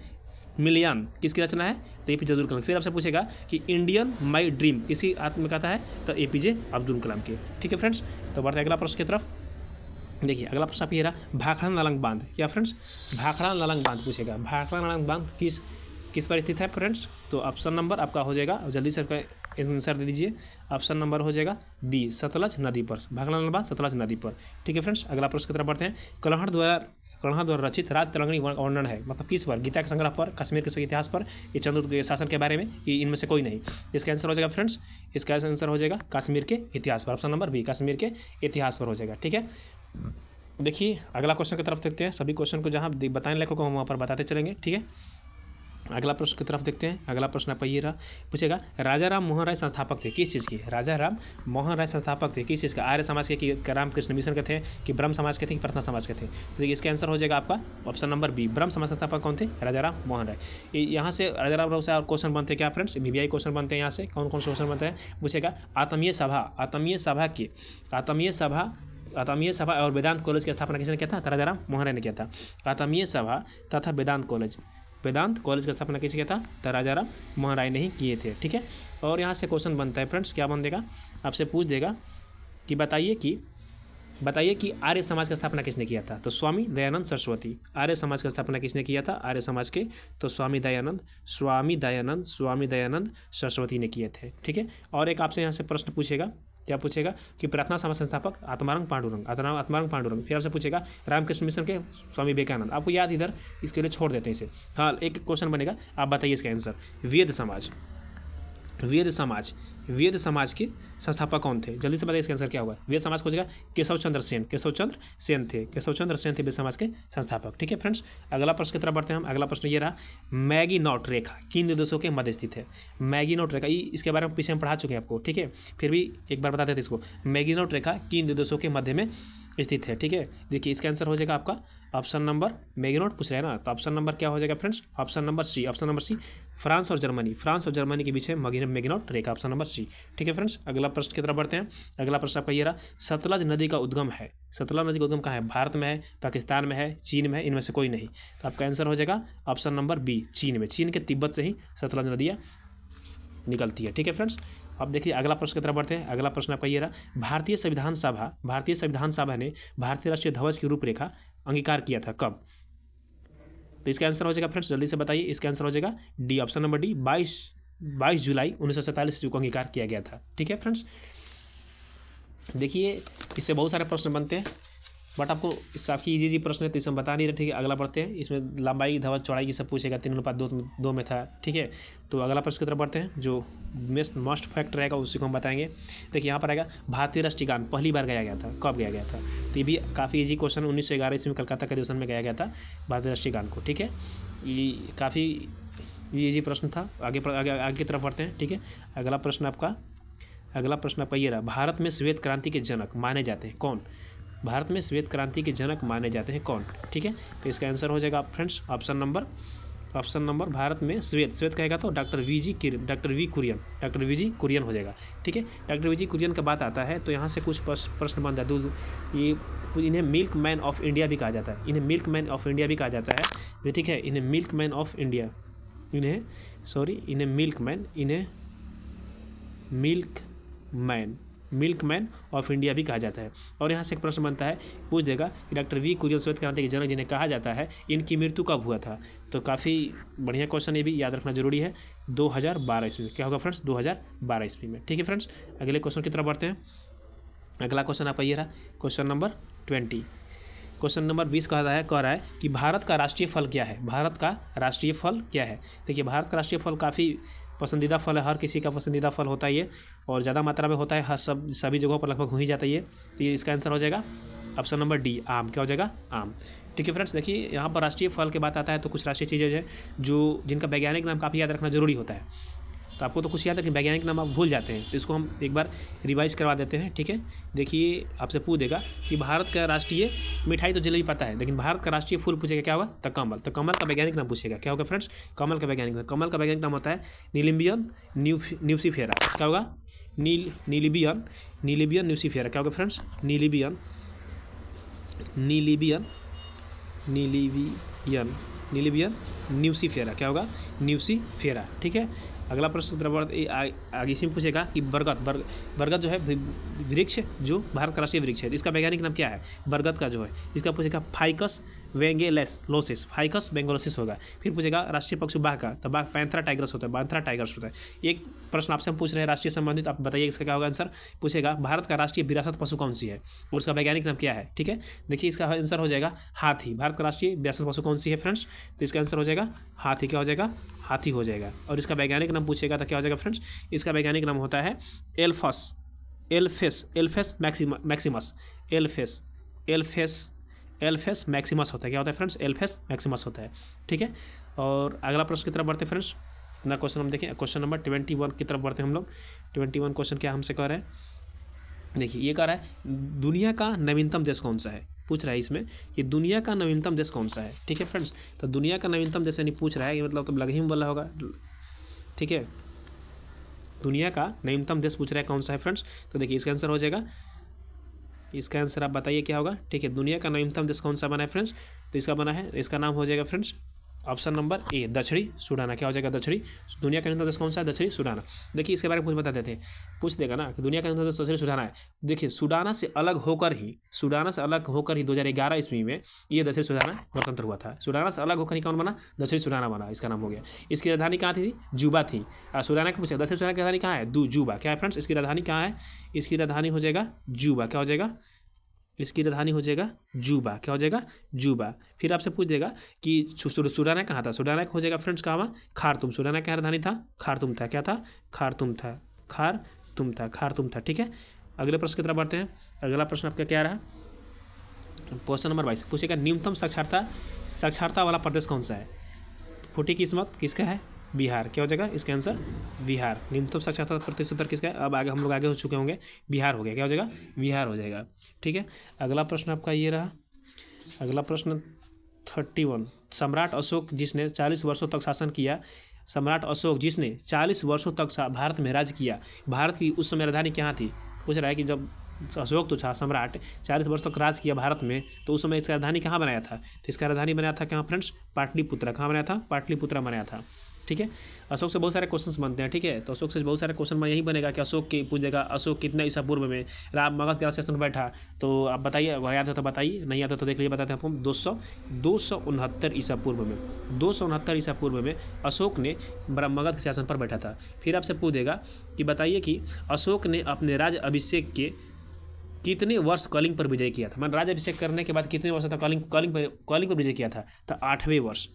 million किसकी रचना है? तो APJ अब्दुल कलाम। फिर आपसे पूछेगा कि इंडियन माई ड्रीम किसी आत्मकथा है? तो APJ अब्दुल कलाम के। ठीक है फ्रेंड्स, तो बढ़ते अगला प्रश्न की तरफ। देखिए अगला प्रश्न आप ये रहा, भाखड़ा नालंग बांध। क्या फ्रेंड्स? भाखड़ा नालंग बांध पूछेगा। भाखड़ा नालंग बांध किस पर स्थित है फ्रेंड्स? तो ऑप्शन नंबर आपका हो जाएगा, जल्दी से आंसर दे दीजिए। ऑप्शन नंबर हो जाएगा B, सतलज नदी पर। भाखड़ा नालंग बांध सतलज नदी पर। ठीक है फ्रेंड्स, अगला प्रश्न की तरफ बढ़ते हैं। कल्हड़ द्वारा रचित राज तरंगिणी वर्णन है, मतलब किस पर? गीता के संग्रह पर, कश्मीर के इतिहास पर, ये चंद्रगुप्त के शासन के बारे में, ये इनमें से कोई नहीं। इसका आंसर हो जाएगा फ्रेंड्स, इसका आंसर हो जाएगा कश्मीर के इतिहास पर। ऑप्शन नंबर B, कश्मीर के इतिहास पर हो जाएगा। ठीक है, देखिए अगला क्वेश्चन की तरफ देखते हैं। सभी क्वेश्चन को जहाँ बताने लायक को हम वहाँ पर बताते चलेंगे। ठीक है, अगला प्रश्न की तरफ देखते हैं। अगला प्रश्न आपका ये रहा, पूछेगा राजा राम मोहन राय संस्थापक थे किस चीज़ की? राजा राम मोहन राय संस्थापक थे किस चीज़ का? आर्य समाज के कि रामकृष्ण मिशन के थे कि ब्रह्म समाज के थे कि प्रार्थना समाज के थे? तो देखिए इसका आंसर हो जाएगा आपका ऑप्शन नंबर B, ब्रह्म समाज संस्थापक कौन थे? राजा राम मोहन राय। यहाँ से राजा राम राव से और क्वेश्चन बनते हैं क्या फ्रेंड्स? VVI क्वेश्चन बनते हैं। यहाँ से कौन कौन से क्वेश्चन बनते हैं? पूछेगा आत्मीय सभा और वेदांत कॉलेज की स्थापना किसने किया था? राजा राम मोहन राय ने किया था। आत्मीय सभा तथा वेदांत कॉलेज की स्थापना किसने किया था? तो राजा राम मोहन राय ने ही किए थे। ठीक है, और यहाँ से क्वेश्चन बनता है फ्रेंड्स, क्या बन देगा? आपसे पूछ देगा कि बताइए कि आर्य समाज की स्थापना किसने किया था? तो स्वामी दयानंद सरस्वती। आर्य समाज की स्थापना किसने किया था? आर्य समाज के तो स्वामी दयानंद सरस्वती ने किए थे। ठीक है, और एक आपसे यहाँ से प्रश्न पूछेगा क्या पूछेगा कि प्रार्थना सभा संस्थापक आत्माराम पांडुरंग। फिर आपसे पूछेगा रामकृष्ण मिशन के स्वामी विवेकानंद। आपको याद इधर, इसके लिए छोड़ देते हैं इसे। हाँ, एक क्वेश्चन बनेगा, आप बताइए इसका आंसर। वेद समाज के संस्थापक कौन थे? जल्दी से बताइए इसका आंसर क्या होगा। वेद समाज खोजेगा केशव चंद्र सेन थे वेद समाज के संस्थापक। ठीक है फ्रेंड्स, अगला प्रश्न की तरफ बढ़ते हैं हम। अगला प्रश्न ये रहा, मैगिनॉट रेखा किन दो देशों के मध्य स्थित है? मैगिनॉट रेखा, इसके बारे में पीछे हम पढ़ा चुके हैं आपको, ठीक है, फिर भी एक बार बता देते इसको। मैगिनॉट रेखा किन दो देशों के मध्य में स्थित है? ठीक है, देखिए इसका आंसर हो जाएगा आपका ऑप्शन नंबर, मैगिनॉट पूछ रहे हैं ना, तो ऑप्शन नंबर क्या हो जाएगा friends? Option number C. France और जर्मनी के बीच है मैगिनॉट रेखा, ऑप्शन नंबर सी। ठीक है फ्रेंड्स, अगला प्रश्न की तरफ बढ़ते हैं। अगला प्रश्न आपका ये रहा, सतलज नदी का उद्गम कहाँ है? भारत में है, पाकिस्तान में है, चीन में है, इनमें से कोई नहीं। तो आपका आंसर हो जाएगा ऑप्शन नंबर बी, चीन में। चीन के तिब्बत से ही सतलज नदियाँ निकलती है। ठीक है फ्रेंड्स, अब देखिए अगला प्रश्न की तरफ बढ़ते हैं। अगला प्रश्न आपका ये रहा, भारतीय संविधान सभा ने भारतीय राष्ट्रीय ध्वज की रूपरेखा अंगीकार किया था कब? तो इसका आंसर हो जाएगा फ्रेंड्स, जल्दी से बताइए। इसका आंसर हो जाएगा डी, ऑप्शन नंबर डी, 22 जुलाई 1947 को अंगीकार किया गया था। ठीक है फ्रेंड्स, देखिए इससे बहुत सारे प्रश्न बनते हैं, बट आपको काफ़ी इजी प्रश्न है तो इसे हम बता नहीं रहे। ठीक है, अगला बढ़ते हैं। इसमें लंबाई, ध्वज, चौड़ाई की सब पूछेगा, 3:2 में था। ठीक है, तो अगला प्रश्न की तरफ बढ़ते हैं। जो मस्ट फैक्ट रहेगा उसी को हम बताएंगे। देखिए यहाँ पर आएगा, भारतीय राष्ट्रीय गान पहली बार गाया गया था, कब गाया गया था? तो ये भी काफ़ी इजी क्वेश्चन, 1911 ईस्वी में कलकत्ता के अधिवेशन में गाया गया था भारतीय राष्ट्रीय गान को। ठीक है, ये काफ़ी इजी प्रश्न था। आगे की तरफ बढ़ते हैं। ठीक है, अगला प्रश्न आपका ये रहा, भारत में श्वेत क्रांति के जनक माने जाते हैं कौन? भारत में श्वेत क्रांति के जनक माने जाते हैं कौन? ठीक है, तो इसका आंसर हो जाएगा फ्रेंड्स ऑप्शन नंबर भारत में श्वेत कहेगा तो डॉक्टर वी जी कुरियन हो जाएगा। ठीक है, डॉक्टर वी जी कुरियन का बात आता है तो यहाँ से कुछ प्रश्न बनता है। ये इन्हें मिल्क मैन ऑफ इंडिया भी कहा जाता है, ठीक है, इन्हें मिल्क मैन ऑफ इंडिया भी कहा जाता है। और यहाँ से एक प्रश्न बनता है, पूछ देगा कि डॉक्टर वी कुरियन श्वेत क्रांति के जनक जिन्हें कहा जाता है, इनकी मृत्यु कब हुआ था? तो काफ़ी बढ़िया क्वेश्चन, ये भी याद रखना जरूरी है। 2012 ईस्वी में। क्या होगा फ्रेंड्स? 2012 ईस्वी में। ठीक है फ्रेंड्स, अगले क्वेश्चन की तरफ बढ़ते हैं। अगला क्वेश्चन आपका ये रहा, क्वेश्चन नंबर 20। क्वेश्चन नंबर 20 कह रहा है कि भारत का राष्ट्रीय फल क्या है? देखिए भारत का राष्ट्रीय फल काफ़ी पसंदीदा फल है, हर किसी का पसंदीदा फल होता है ये, और ज़्यादा मात्रा में होता है, सभी जगहों पर लगभग हो ही जाता है ये। तो ये इसका आंसर हो जाएगा ऑप्शन नंबर डी, आम। क्या हो जाएगा? आम। ठीक है फ्रेंड्स, देखिए यहाँ पर राष्ट्रीय फल की बात आता है तो कुछ राष्ट्रीय चीज़ें हैं जिनका वैज्ञानिक नाम काफ़ी याद रखना जरूरी होता है। तो आपको तो कुछ याद है कि वैज्ञानिक नाम आप भूल जाते हैं, तो इसको हम एक बार रिवाइज करवा देते हैं। ठीक है, देखिए आपसे पूछ देगा कि भारत का राष्ट्रीय मिठाई तो जलेबी पता है, लेकिन भारत का राष्ट्रीय फूल पूछेगा क्या होगा? तो कमल। तो कमल का वैज्ञानिक नाम पूछेगा, क्या होगा फ्रेंड्स? कमल का वैज्ञानिक नाम होता है नीलिबियम न्यूसिफेरा। क्या होगा? नीलिबियम न्यूसिफेरा। क्या होगा फ्रेंड्स? नीलिबियम न्यूसिफेरा। क्या होगा? न्यूसिफेरा। ठीक है, अगला प्रश्न आगे से पूछेगा कि बरगद जो है वृक्ष, जो भारत का राष्ट्रीय वृक्ष है, इसका वैज्ञानिक नाम क्या है? बरगद का जो है, इसका पूछेगा फाइकस बेंगलोसिस होगा। फिर पूछेगा राष्ट्रीय पक्षी बाघ का, तो बाघ पैंथरा टाइगर्स होता है। एक प्रश्न आपसे हम पूछ रहे हैं राष्ट्रीय संबंधित, आप बताइए इसका क्या होगा आंसर। पूछेगा भारत का राष्ट्रीय विरासत पशु कौन सी है और उसका वैज्ञानिक नाम क्या है? ठीक है, देखिए इसका आंसर हो जाएगा हाथी। भारत का राष्ट्रीय विरासत पशु कौन सी है फ्रेंड्स? तो इसका आंसर हो जाएगा हाथी। क्या हो जाएगा? हाथी हो जाएगा। और इसका वैज्ञानिक नाम पूछेगा तो क्या हो जाएगा फ्रेंड्स? इसका वैज्ञानिक नाम होता है एल्फेस मैक्सिमस होता है। क्या होता है फ्रेंड्स? एल्फेस मैक्सिमस होता है। ठीक है, और अगला प्रश्न की तरफ बढ़ते हैं फ्रेंड्स। ना क्वेश्चन हम देखें, क्वेश्चन नंबर 21 की तरफ बढ़ते हैं हम लोग। 21 क्वेश्चन क्या हमसे कह रहे हैं, देखिए ये कह रहा है दुनिया का नवीनतम देश कौन सा है? पूछ रहा है इसमें कि दुनिया का नवीनतम देश कौन सा है। ठीक है फ्रेंड्स, तो दुनिया का नवीनतम देश यानी पूछ रहा है, ये मतलब तो लग ही में बोला होगा। ठीक है, दुनिया का नवीनतम देश पूछ रहा है कौन सा है फ्रेंड्स? तो देखिए इसका आंसर हो जाएगा, इसका आंसर आप बताइए क्या होगा। ठीक है, दुनिया का नवीनतम देश कौन सा बना है फ्रेंड्स? तो इसका नाम हो जाएगा फ्रेंड्स ऑप्शन नंबर ए दक्षिणी सूडाना। क्या हो जाएगा? दक्षिणी। दुनिया का न्यूनतम देश कौन सा है? दक्षिणी सूडाना। देखिए इसके बारे में कुछ बता देते हैं, पूछ देगा ना कि दुनिया का न्यूनतम देश दक्षिणी सूडाना है। देखिए सूडाना से अलग होकर ही 2011 ईस्वी में ये दक्षिणी सूडाना स्वतंत्र हुआ था। सूडाना से अलग होकर ही कौन बना? दक्षिणी सूडाना बना, इसका नाम हो गया। इसकी राजधानी कहाँ थी? जुबा थी। सूडाना का पूछा दक्षिणी सूडाना की राजधानी कहाँ है? जुबा। क्या है फ्रेंड्स? इसकी राजधानी कहाँ है? इसकी राजधानी हो जाएगा जुबा। क्या हो जाएगा? इसकी राजधानी हो जाएगा जुबा। क्या हो जाएगा? जुबा। फिर आपसे पूछ देगा कि सूडाना कहाँ था? सूडाना हो जाएगा फ्रेंड्स कहाँ? खार्तूम। सूडाना क्या राजधानी था? खार्तूम था। क्या था? खार्तूम था। खार्तूम था। ठीक है, अगले प्रश्न की तरफ बढ़ते हैं। अगला प्रश्न आपका क्या रहा? क्वेश्चन नंबर 22 पूछेगा न्यूनतम साक्षरता वाला प्रदेश कौन सा है? फूटी किस्मत किसका है? बिहार। क्या हो जाएगा इसका आंसर? बिहार। न्यूनतम साक्षरता प्रतिशत दर किसका है? अब आगे हम लोग आगे हो चुके होंगे, बिहार हो गया। क्या हो जाएगा? बिहार हो जाएगा। ठीक है, अगला प्रश्न आपका ये रहा। अगला प्रश्न 31 सम्राट अशोक जिसने 40 वर्षों तक शासन किया, सम्राट अशोक जिसने 40 वर्षों तक भारत में राज किया, भारत की उस समय राजधानी कहाँ थी? पूछ रहा है कि जब अशोक तो था सम्राट, 40 वर्ष तक राज किया भारत में, तो उस समय इसका राजधानी कहाँ बनाया था? तो इसका राजधानी बनाया था कहाँ फ्रेंड्स? पाटलिपुत्रा। कहाँ बनाया था? पाटलिपुत्रा बनाया था। ठीक है, अशोक से बहुत सारे क्वेश्चंस बनते हैं। ठीक है, तो अशोक से बहुत सारे क्वेश्चन में यही बनेगा कि अशोक की पूछेगा अशोक कितने ईसा पूर्व में मगध के राजशासन में बैठा। तो आप बताइए, अगर याद हो तो बताइए, नहीं आता तो देख लीजिए, बताते हैं आपको। 269 ईसा पूर्व में 269 ईसा पूर्व में अशोक ने मगध के शासन पर बैठा था। फिर आपसे पूछेगा कि बताइए कि अशोक ने अपने राज अभिषेक के कितने वर्ष कलिंग पर विजय किया था? राज्य अभिषेक करने के बाद कितने वर्ष तक कलिंग पर विजय किया था? तो 8वें वर्ष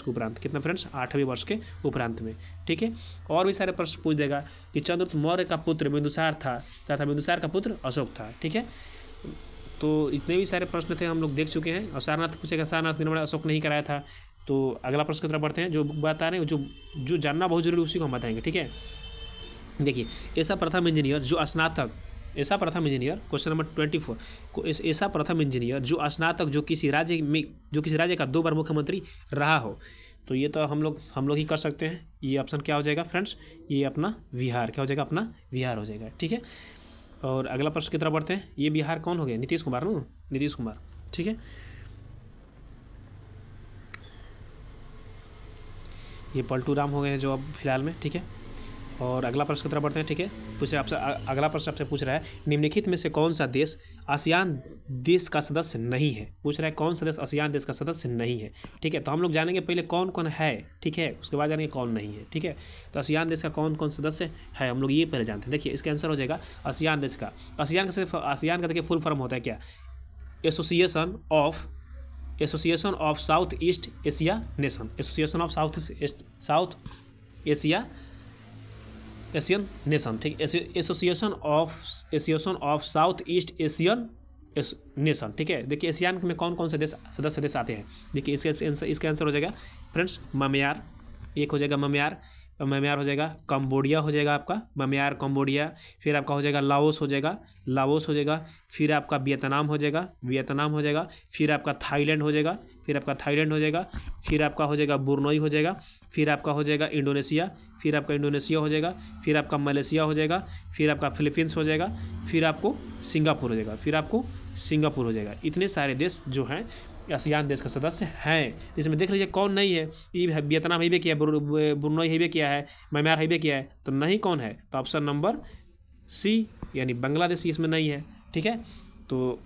के उपरांत। कितना फ्रेंड्स? 8वें वर्ष के उपरांत में। ठीक है, और भी सारे प्रश्न पूछ देगा कि चंद्रगुप्त मौर्य का पुत्र बिंदुसार था तथा बिंदुसार का पुत्र अशोक था। ठीक है, तो इतने भी सारे प्रश्न थे हम लोग देख चुके हैं। और सारनाथ पूछेगा, सारनाथ निर्माण अशोक नहीं कराया था। तो अगला प्रश्न की तरफ बढ़ते हैं। जो बता रहे हैं, जो जानना बहुत जरूरी उसी को हम बताएंगे। ठीक है, देखिए ऐसा प्रथम इंजीनियर क्वेश्चन नंबर 24 ऐसा प्रथम इंजीनियर जो स्नातक जो किसी राज्य का 2 बार मुख्यमंत्री रहा हो। तो ये तो हम लोग ही कर सकते हैं। ये ऑप्शन क्या हो जाएगा फ्रेंड्स? ये अपना बिहार। क्या हो जाएगा? अपना बिहार हो जाएगा। ठीक है, और अगला प्रश्न की तरफ बढ़ते हैं। ये बिहार कौन हो गए? नीतीश कुमार। नीतीश कुमार। ठीक है, ये पलटू राम हो गए हैं जो अब फिलहाल में। ठीक है, और अगला प्रश्न की तरफ बढ़ते हैं। ठीक है, अगला प्रश्न आपसे पूछ रहा है निम्नलिखित में से कौन सा देश आसियान देश का सदस्य नहीं है? पूछ रहा है कौन सा देश आसियान देश का सदस्य नहीं है। ठीक है, तो हम लोग जानेंगे पहले कौन कौन है। ठीक है, उसके बाद जानेंगे कौन नहीं है। ठीक है, तो आसियान देश का कौन कौन सदस्य है हम लोग ये पहले जानते हैं। देखिए इसका आंसर हो जाएगा आसियान देश का। आसियान का देखिए फुल फॉर्म होता है क्या? Association of south east Asia nation. Association of south Asian nation. ठीक, association of south east Asian nation. ठीक है, देखिए एशियान में कौन कौन से सदस्य देश आते हैं? देखिए इसका आंसर हो जाएगा फ्रेंड्स मम्यार। एक हो जाएगा मम्यार हो जाएगा। कंबोडिया हो जाएगा आपका मम्यार कंबोडिया। फिर आपका हो जाएगा लाओस हो जाएगा। फिर आपका वियतनाम हो जाएगा। फिर आपका थाईलैंड हो जाएगा। फिर आपका हो जाएगा बुरनोई हो जाएगा। फिर आपका हो जाएगा इंडोनेशिया। फिर आपका इंडोनेशिया हो जाएगा। फिर आपका मलेशिया हो जाएगा। फिर आपका फिलीपींस हो जाएगा। फिर आपको सिंगापुर हो जाएगा। इतने सारे देश जो हैं आसियान देश का सदस्य हैं। इसमें देख लीजिए कौन नहीं है। ये वियतनाम है भी किया, बुरनोई है भी किया है, म्यांमार है भी किया है। तो नहीं कौन है? तो ऑप्शन नंबर सी यानी बांग्लादेश इसमें नहीं है। ठीक है, तो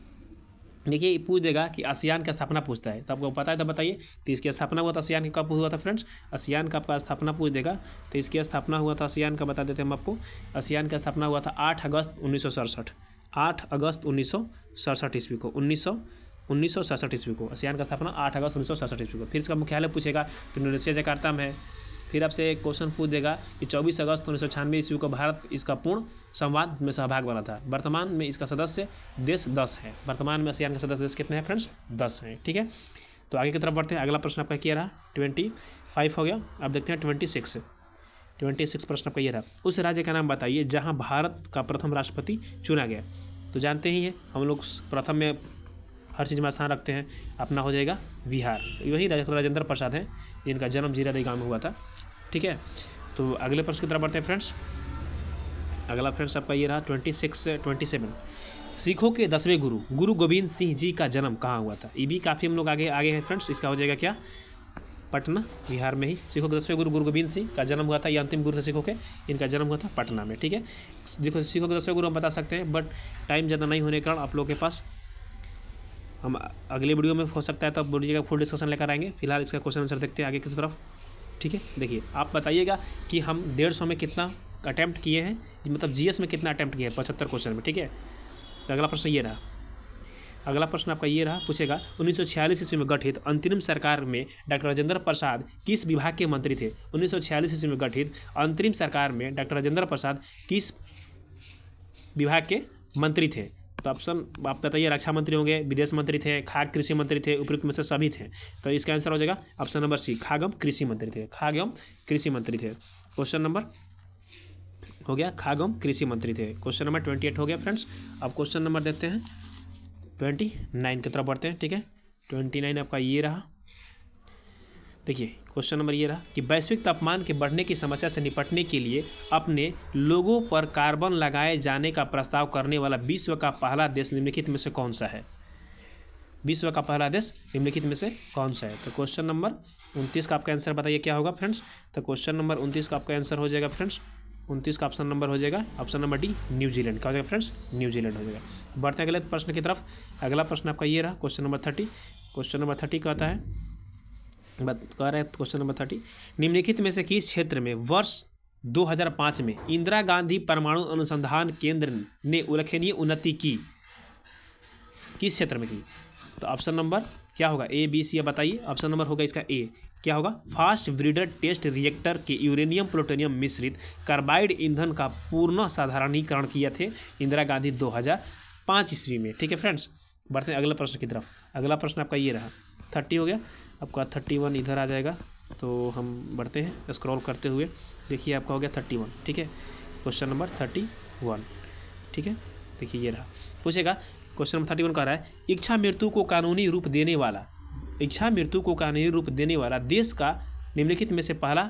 देखिए पूछ देगा कि आसियान का स्थापना पूछता है, तो आपको पता है तो बताइए। तो इसकी स्थापना हुआ था आसियान की कब हुआ था फ्रेंड्स? आसियान का आपका स्थापना पूछ देगा, तो इसकी स्थापना हुआ था आसियान का बता देते हैं हम आपको। आसियान का स्थापना हुआ था 8 अगस्त 1967। 8 अगस्त 1967 ईस्वी को 1967 ईस्वी को आसियान का स्थापना 8 अगस्त 1967 ईस्वी को। फिर इसका मुख्यालय पूछेगा तो इंडोनेशिया जकार्ता में है। फिर आपसे एक क्वेश्चन पूछ देगा कि 24 अगस्त 1996 ईस्वी को भारत इसका पूर्ण संवाद में सहभाग बना था। वर्तमान में इसका सदस्य देश 10 है। वर्तमान में आसियान के सदस्य देश कितने हैं फ्रेंड्स? 10 हैं। ठीक है, तो आगे की तरफ बढ़ते हैं। अगला प्रश्न आपका क्या रहा? 25 हो गया। अब देखते हैं 26 प्रश्न आपका ये रहा। उस राज्य का नाम बताइए जहाँ भारत का प्रथम राष्ट्रपति चुना गया। तो जानते ही हैं हम लोग प्रथम में हर चीज़ में स्थान रखते हैं। अपना हो जाएगा बिहार। वही राजेंद्र प्रसाद हैं जिनका जन्म जीरादेई गाँव में हुआ था। ठीक है, तो अगले प्रश्न की तरफ बढ़ते हैं फ्रेंड्स। अगला फ्रेंड्स आपका ये रहा 27 सिखों के 10वें गुरु गोविंद सिंह जी का जन्म कहाँ हुआ था? ये भी काफ़ी हम लोग आगे हैं फ्रेंड्स। इसका हो जाएगा क्या? पटना बिहार में ही। सिखों के 10वें गुरु गुरु गोविंद सिंह का जन्म हुआ था, ये अंतिम गुरु थे सिखों के, इनका जन्म हुआ था पटना में। ठीक है, देखो सिखों के 10वें गुरु हम बता सकते हैं, बट टाइम ज़्यादा नहीं होने के कारण आप लोगों के पास हम अगले वीडियो में हो सकता है तो वीडियो का फुल डिस्कशन लेकर आएंगे। फिलहाल इसका क्वेश्चन आंसर देखते हैं आगे की तरफ। ठीक है, देखिए आप बताइएगा कि हम 150 में कितना अटैम्प्ट किए हैं, मतलब जीएस में कितना अटैम्प्ट किए हैं 75 क्वेश्चन में। ठीक है, तो अगला प्रश्न ये रहा, अगला प्रश्न आपका ये रहा, पूछेगा 1946 ईस्वी में गठित अंतरिम सरकार में डॉक्टर राजेंद्र प्रसाद किस विभाग के मंत्री थे। 1946 ईस्वी में गठित अंतरिम सरकार में डॉक्टर राजेंद्र प्रसाद किस विभाग के मंत्री थे। तो ऑप्शन आप बताइए, रक्षा मंत्री होंगे, विदेश मंत्री थे, खाद्य कृषि मंत्री थे, उपयुक्त में से सभी थे। तो इसका आंसर हो जाएगा ऑप्शन नंबर सी, खाद्य एवं कृषि मंत्री थे, खाद्य एवं कृषि मंत्री थे। क्वेश्चन नंबर हो गया खाद्य एवं कृषि मंत्री थे। क्वेश्चन नंबर 28 हो गया फ्रेंड्स। अब क्वेश्चन नंबर देखते हैं 29 की तरफ बढ़ते हैं। ठीक है, 29 आपका ये रहा। देखिए क्वेश्चन नंबर ये रहा कि वैश्विक तापमान के बढ़ने की समस्या से निपटने के लिए अपने लोगों पर कार्बन लगाए जाने का प्रस्ताव करने वाला विश्व का पहला देश निम्नलिखित में से कौन सा है। विश्व का पहला देश निम्नलिखित में से कौन सा है। तो क्वेश्चन नंबर 29 का आपका आंसर बताइए क्या होगा फ्रेंड्स। तो क्वेश्चन नंबर 29 का आपका आंसर हो जाएगा फ्रेंड्स, 29 का ऑप्शन नंबर हो जाएगा ऑप्शन नंबर डी, न्यूजीलैंड का हो जाएगा फ्रेंड्स, न्यूजीलैंड हो जाएगा। बढ़ते हैं अगले प्रश्न की तरफ। अगला प्रश्न आपका ये रहा क्वेश्चन नंबर 30। क्वेश्चन नंबर 30 कहता है, कह रहे हैं क्वेश्चन नंबर 30, निम्नलिखित में से किस क्षेत्र में वर्ष 2005 में इंदिरा गांधी परमाणु अनुसंधान केंद्र ने उल्लेखनीय उन्नति की, किस क्षेत्र में की। तो ऑप्शन नंबर क्या होगा, ए बी सी, बताइए। ऑप्शन नंबर होगा इसका ए, क्या होगा, फास्ट ब्रीडर टेस्ट रिएक्टर के यूरेनियम प्लूटोनियम मिश्रित कार्बाइड ईंधन का पूर्ण साधारणीकरण किए थे इंदिरा गांधी 2005 ईस्वी में। ठीक है फ्रेंड्स, बढ़ते हैं अगला प्रश्न की तरफ। अगला प्रश्न आपका ये रहा, 30 हो गया आपका, 31 इधर आ जाएगा। तो हम बढ़ते हैं स्क्रॉल करते हुए, देखिए आपका हो गया 31। ठीक है, क्वेश्चन नंबर 31। ठीक है, देखिए ये रहा, पूछेगा क्वेश्चन नंबर 31 कह रहा है, इच्छा मृत्यु को कानूनी रूप देने वाला, इच्छा मृत्यु को कानूनी रूप देने वाला देश का निम्नलिखित में से पहला,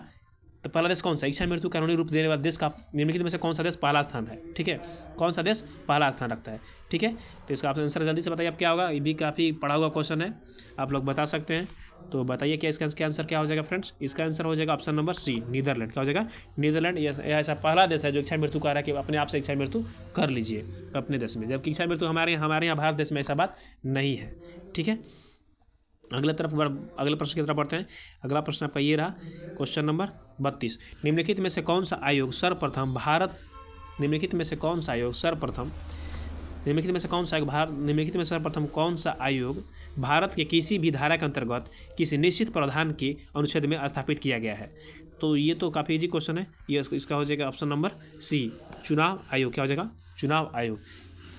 तो पहला देश कौन सा, इच्छा मृत्यु कानूनी रूप देने वाला देश का निम्नलिखित में से कौन सा देश पहला स्थान है। ठीक है, कौन सा देश पहला स्थान रखता है। ठीक है, तो इसका आप आंसर जल्दी से बताइए आप क्या होगा। ये भी काफ़ी पढ़ा हुआ क्वेश्चन है, आप लोग बता सकते हैं। तो बताइए क्या इसका आंसर क्या हो जाएगा फ्रेंड्स। इसका आंसर हो जाएगा ऑप्शन नंबर सी, नीदरलैंड का हो जाएगा। नीदरलैंड यह ऐसा पहला देश है जो इच्छा मृत्यु कह रहा है कि अपने आप से इच्छा मृत्यु कर लीजिए अपने देश में, जबकि इच्छा मृत्यु हमारे यहाँ भारत देश में ऐसा बात नहीं है। ठीक है, अगले प्रश्न की तरफ बढ़ते हैं। अगला प्रश्न आपका ये रहा क्वेश्चन नंबर 32, निम्नलिखित में से कौन सा आयोग सर्वप्रथम भारत, निम्नलिखित में से कौन सा आयोग सर्वप्रथम, निम्नलिखित में से कौन सा आयोग भारत, निम्नलिखित में सर्वप्रथम कौन सा आयोग भारत के किसी भी धारा के अंतर्गत किसी निश्चित प्रावधान के अनुच्छेद में स्थापित किया गया है। तो ये तो काफ़ी इजी क्वेश्चन है, ये इसका हो जाएगा ऑप्शन नंबर सी, चुनाव आयोग। क्या हो जाएगा, चुनाव आयोग।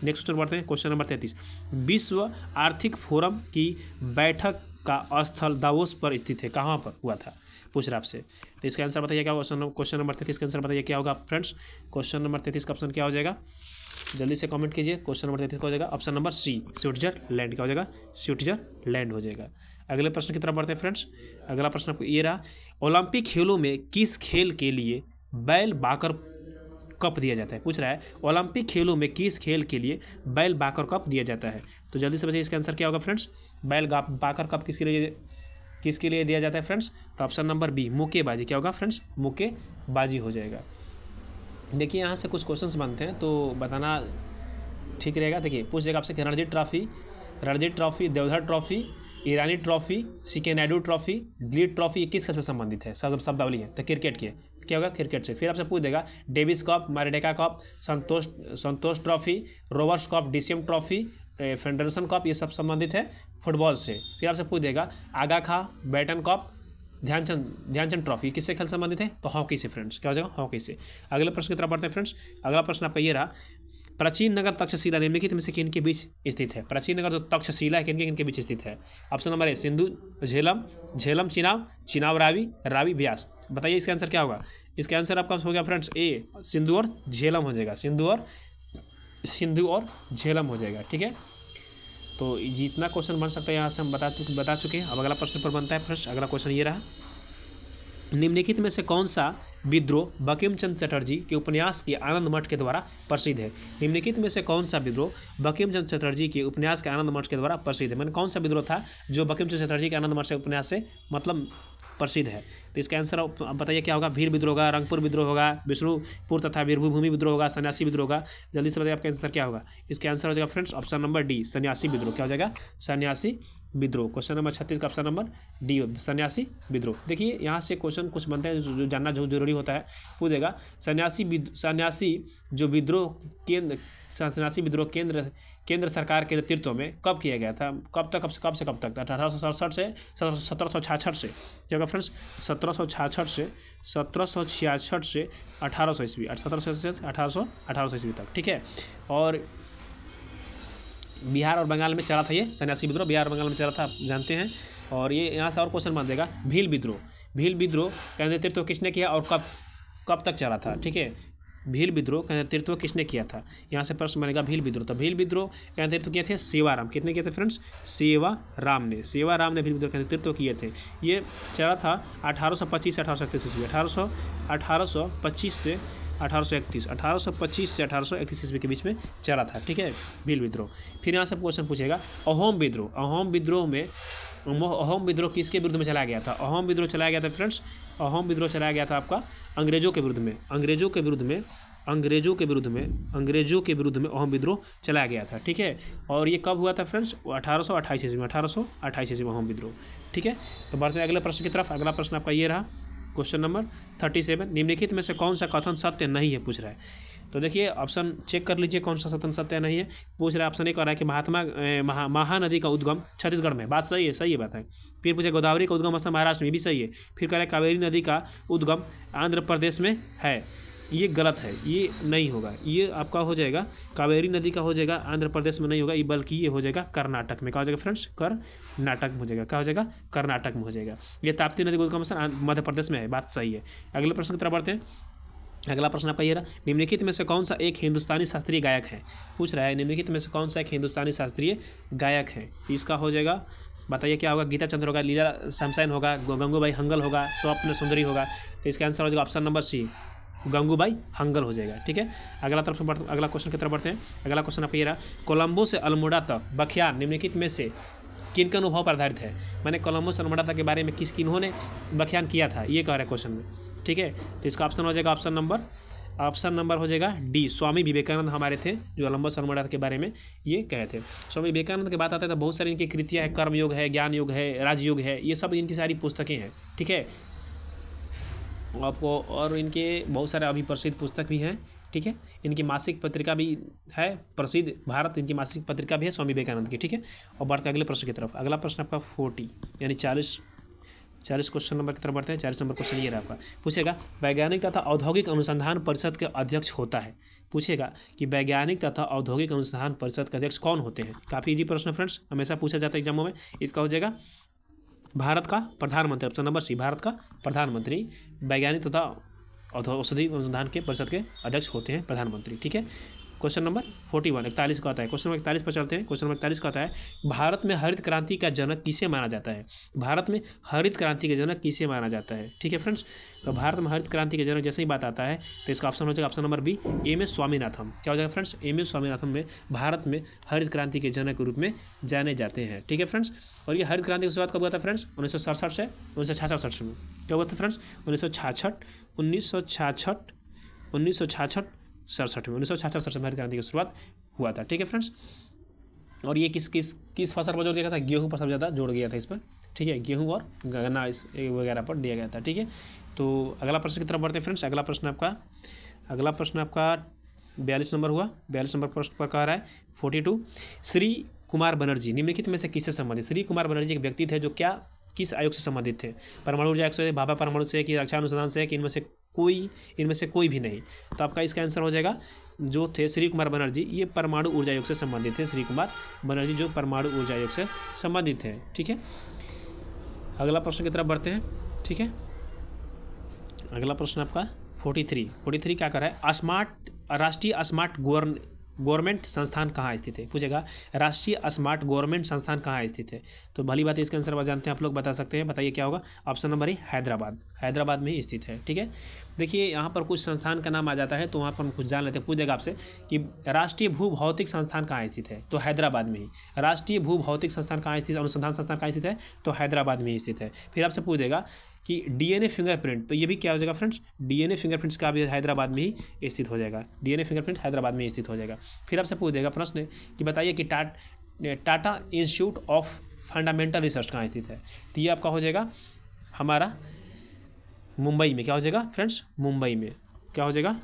नेक्स्ट क्वेश्चन बढ़ते हैं, क्वेश्चन नंबर 33, विश्व आर्थिक फोरम की बैठक का स्थल दावोस पर स्थित है, कहाँ पर हुआ था, पूछ रहा आपसे। तो इसका आंसर बताइए क्या होगा। क्वेश्चन नंबर 33 का आंसर बताइए क्या होगा फ्रेंड्स। क्वेश्चन नंबर 33 का ऑप्शन क्या हो जाएगा, जल्दी से कमेंट कीजिए। क्वेश्चन नंबर 33 का हो जाएगा ऑप्शन नंबर सी, स्विट्जरलैंड का हो जाएगा, स्विट्जरलैंड हो जाएगा। अगले प्रश्न की तरफ बढ़ते हैं फ्रेंड्स। अगला प्रश्न आपको ये रहा, ओलंपिक खेलों में किस खेल के लिए बैल बाकर कप दिया जाता है, पूछ रहा है ओलंपिक खेलों में किस खेल के लिए बैल बाकर कप दिया जाता है। तो जल्दी से बताइए इसका आंसर क्या होगा फ्रेंड्स। बैल बाकर कप किसके लिए दिया जाता है फ्रेंड्स। तो ऑप्शन नंबर बी, मुक्केबाजी। क्या होगा फ्रेंड्स, मुक्केबाजी हो जाएगा। देखिए यहाँ से कुछ क्वेश्चंस बनते हैं तो बताना ठीक रहेगा। देखिए पूछ जाएगा आपसे रणजी ट्रॉफी, देवधर ट्रॉफी, ईरानी ट्रॉफी, सिके नायडू ट्रॉफी, ड्लीट ट्रॉफी, ये किस खेल से संबंधित है, शब्दावली है। तो क्रिकेट की, क्या होगा, क्रिकेट से। फिर आपसे पूछ देगा Davis cup, Maradona cup, Santosh trophy, Rovers cup, DCM trophy, Federation cup, ये सब संबंधित है फुटबॉल से। फिर आपसे पूछ देगा आगा खां बैटन कप, ध्यानचंद ट्रॉफी, किससे खेल संबंधित है, तो हॉकी से फ्रेंड्स। क्या हो जाएगा, हॉकी से। अगले प्रश्न की तरफ बढ़ते हैं फ्रेंड्स। अगला प्रश्न आपका ये रहा, प्राचीन नगर तक्षशिला निम्नलिखित में से किनके बीच स्थित है। प्राचीन नगर जो तक्षशिला है किनके बीच स्थित है। Option number A, Sindhu Jhelum Chenab Ravi Beas. बताइए इसका आंसर क्या होगा। इसका आंसर आपका हो गया फ्रेंड्स ए, सिंधु और झेलम हो जाएगा, सिंधु और झेलम हो जाएगा। ठीक है, तो जितना क्वेश्चन बन सकता है यहाँ से हम बता चुके हैं। अब अगला प्रश्न पर बनता है फ्रेंड्स। अगला क्वेश्चन ये रहा, निम्नलिखित में से कौन सा विद्रोह बंकिम चंद्र चटर्जी के उपन्यास के आनंद मठ के द्वारा प्रसिद्ध है। निम्नलिखित में से कौन सा विद्रोह बंकिम चंद्र चटर्जी के उपन्यास के आनंद मठ के द्वारा प्रसिद्ध है। मैंने कौन सा विद्रोह था जो बंकिम चंद्र चटर्जी के आनंद मठ से उपन्यास से मतलब प्रसिद्ध है। तो इसका आंसर आप बताइए क्या होगा। भील विद्रोह होगा, रंगपुर विद्रोह होगा, विष्णुपुर तथा वीरभूमि विद्रोह होगा, सन्यासी विद्रोह होगा। जल्दी से बताइए आपका आंसर क्या होगा। इसका आंसर हो जाएगा फ्रेंड्स ऑप्शन नंबर डी, सन्यासी विद्रोह। क्या हो जाएगा, सन्यासी विद्रोह। क्वेश्चन नंबर 36 का ऑप्शन नंबर डी, सन्यासी विद्रोह। देखिए यहाँ से क्वेश्चन कुछ बनते हैं जो जानना जो जरूरी होता है, पूछेगा सन्यासी जो विद्रोह केंद्र सरकार के नेतृत्व में कब किया गया था, कब से कब तक 1867 से 1766 से। क्या होगा फ्रेंड्स, 1766 से 1800 ईस्वी, 1700 से 1800 ईस्वी तक, ठीक है। और बिहार और बंगाल में चला था ये सन्यासी विद्रोह, बिहार और बंगाल में चला था, आप जानते हैं। और ये यहाँ से और क्वेश्चन बन देगा, भील विद्रोह का नेतृत्व किसने किया और कब तक चला था, ठीक है। भील विद्रोह का नेतृत्व किसने किया था, यहाँ से प्रश्न बनेगा भील विद्रोह। तो भील विद्रोह का नेतृत्व किए थे सेवाराम। कितने किए थे फ्रेंड्स, सेवाराम ने भील विद्रोह का नेतृत्व किए थे। ये चला था 1825 से 1831 ईस्वी, 1825 से 1831 ईस्वी के बीच में चला था, ठीक है, भील विद्रोह। फिर यहाँ से क्वेश्चन पूछेगा अहोम विद्रोह किसके विरुद्ध में चलाया गया था। अहोम विद्रोह चलाया गया था फ्रेंड्स, अहोम विद्रोह चलाया गया था आपका अंग्रेजों के विरुद्ध में अहोम विद्रोह चलाया गया था, ठीक है। और ये कब हुआ था फ्रेंड्स, 1828 ईस्वी में, 1828 ईस्वी में अहोम विद्रोह, ठीक है। तो बढ़ते हैं अगले प्रश्न की तरफ। अगला प्रश्न आपका ये रहा, क्वेश्चन नंबर 37, निम्नलिखित में से कौन सा कथन सत्य नहीं है, पूछ रहा है। तो देखिए ऑप्शन चेक कर लीजिए कौन सा कथन सत्य नहीं है। पूछ रहा है, ऑप्शन ए कह रहा है कि महानदी का उद्गम छत्तीसगढ़ में, बात सही है बात है। फिर पूछे गोदावरी का उद्गम असम महाराष्ट्र में, भी सही है। फिर कह रहा है कावेरी नदी का उद्गम आंध्र प्रदेश में है, ये गलत है, ये नहीं होगा। ये आपका हो जाएगा कावेरी नदी का हो जाएगा आंध्र प्रदेश में नहीं होगा, ये बल्कि ये हो जाएगा कर्नाटक में। क्या हो जाएगा फ्रेंड्स, कर्नाटक में हो जाएगा। क्या हो जाएगा, कर्नाटक में हो जाएगा। ये ताप्ती नदी का उद्गम स्थान मध्य प्रदेश में है, बात सही है। अगले प्रश्न की तरफ बढ़ते हैं। अगला प्रश्न आपका ये रहा, निम्नलिखित में से कौन सा एक हिंदुस्तानी शास्त्रीय गायक है, पूछ रहा है। निम्नलिखित में से कौन सा एक हिंदुस्तानी शास्त्रीय गायक है, इसका हो जाएगा, बताइए क्या होगा। गीता चंद्र होगा, लीला शमशाइन होगा, गंगूबाई हंगल होगा, स्वप्न सुंदरी होगा। तो इसका आंसर हो जाएगा option number C, Gangubai Hangal हो जाएगा, ठीक है। अगला क्वेश्चन की तरफ बढ़ते हैं। अगला क्वेश्चन आपका ये रहा, कोलंबो से अल्मोड़ा तक बख्यान निम्नलिखित में से किन का अनुभव पर आधारित है। मैंने कोलंबो से अल्मोड़ा तक के बारे में किन्होंने बख्यान किया था, ये कह रहा है क्वेश्चन में, ठीक है। तो इसका ऑप्शन हो जाएगा ऑप्शन नंबर हो जाएगा डी, स्वामी विवेकानंद हमारे थे जो कोलंबो से अल्मोड़ा के बारे में ये कहे थे। स्वामी विवेकानंद की बात आते हैं तो बहुत सारी इनकी कृतियाँ है, कर्मयोग है, ज्ञान योग है, राजयोग है, ये सब इनकी सारी पुस्तकें हैं, ठीक है आपको। और इनके बहुत सारे अभी प्रसिद्ध पुस्तक भी हैं, ठीक है। इनकी मासिक पत्रिका भी है प्रसिद्ध, भारत इनकी मासिक पत्रिका भी है स्वामी विवेकानंद की, ठीक है। और बढ़ते अगले प्रश्न की तरफ। अगला प्रश्न आपका 40 यानी 40 क्वेश्चन नंबर की तरफ बढ़ते हैं। 40 नंबर क्वेश्चन ये रहा आपका, पूछेगा वैज्ञानिक तथा औद्योगिक अनुसंधान परिषद के अध्यक्ष होता है। पूछेगा कि वैज्ञानिक तथा औद्योगिक अनुसंधान परिषद के अध्यक्ष कौन होते हैं। काफ़ी इजी प्रश्न फ्रेंड्स, हमेशा पूछा जाता है एग्जामों में। इसका हो जाएगा भारत का प्रधानमंत्री, ऑप्शन नंबर सी, भारत का प्रधानमंत्री वैज्ञानिक तथा औषधि अनुसंधान के परिषद के अध्यक्ष होते हैं प्रधानमंत्री, ठीक है। क्वेश्चन नंबर 41 का आता है। क्वेश्चन नंबर 41 पर चलते हैं। क्वेश्चन नंबर 41 का आता है, भारत में हरित क्रांति का जनक किसे माना जाता है। भारत में हरित क्रांति के जनक किसे माना जाता है, ठीक है फ्रेंड्स। तो भारत में हरित क्रांति के जनक जैसे ही बात आता है तो इसका ऑप्शन हो जाएगा option number B, M S. Swaminathan. क्या हो जाएगा फ्रेंड्स, एम.एस. स्वामीनाथन में भारत में हरित क्रांति के जनक के रूप में जाने जाते हैं, ठीक है फ्रेंड्स। और ये हरित क्रांति की शुरुआत कब हुआ था फ्रेंड्स, 1967 से 1966 में। क्या हुआ था फ्रेंड्स, 1966 में हरित क्रांति की शुरुआत हुआ था, ठीक है फ्रेंड्स। और ये किस फसल पर जोड़ दिया गया था, गेहूं पर सबसे ज़्यादा जोड़ गया था इस पर, ठीक है, गेहूं और गन्ना इस वगैरह पर दिया गया था, ठीक है। तो अगला प्रश्न की तरफ बढ़ते हैं फ्रेंड्स। अगला प्रश्न आपका 42 नंबर हुआ। 42 नंबर प्रश्न पर कह रहा है 42, श्री कुमार बनर्जी निम्नलिखित में से किससे संबंधित। श्री कुमार बनर्जी एक व्यक्ति थे जो किस आयोग से संबंधित थे। परमाणु ऊर्जा आयोग से, भाभा परमाणु से, कि रक्षा अनुसंधान से, कि इनमें से कोई भी नहीं। तो आपका इसका आंसर हो जाएगा जो थे श्री कुमार बनर्जी, ये परमाणु ऊर्जा आयोग से संबंधित थे। श्री कुमार बनर्जी जो परमाणु ऊर्जा आयोग से संबंधित है, ठीक है। अगला प्रश्न की तरफ बढ़ते हैं, ठीक है। अगला प्रश्न आपका 43 क्या कर रहा है, राष्ट्रीय स्मार्ट गवर्नमेंट संस्थान कहाँ स्थित है। पूछेगा राष्ट्रीय स्मार्ट गवर्नमेंट संस्थान कहाँ स्थित है। तो भली बात है, इसका आंसर जानते हैं आप लोग, बता सकते हैं, बताइए क्या होगा। ऑप्शन नंबर ए, हैदराबाद में ही स्थित है, ठीक है। देखिए यहाँ पर कुछ संस्थान का नाम आ जाता है तो वहाँ पर हम कुछ जान लेते हैं। पूछेगा आपसे कि राष्ट्रीय भू भौतिक संस्थान कहाँ स्थित है, तो हैदराबाद में ही। राष्ट्रीय भू भौतिक संस्थान कहाँ स्थित, अनुसंधान संस्थान कहाँ स्थित है, तो हैदराबाद में ही स्थित है। फिर आपसे पूछ देगा कि डीएनए फिंगरप्रिंट, तो ये भी क्या हो जाएगा फ्रेंड्स, डीएनए फिंगरप्रिंट्स का भी हैदराबाद में ही स्थित हो जाएगा, डीएनए फिंगरप्रिंट हैदराबाद में ही स्थित हो जाएगा। फिर आपसे पूछ देगा प्रश्न कि बताइए कि Tata institute of fundamental research कहाँ स्थित है। तो ये आपका हो जाएगा हमारा मुंबई में, क्या हो जाएगा फ्रेंड्स, मुंबई में, क्या हो जाएगा,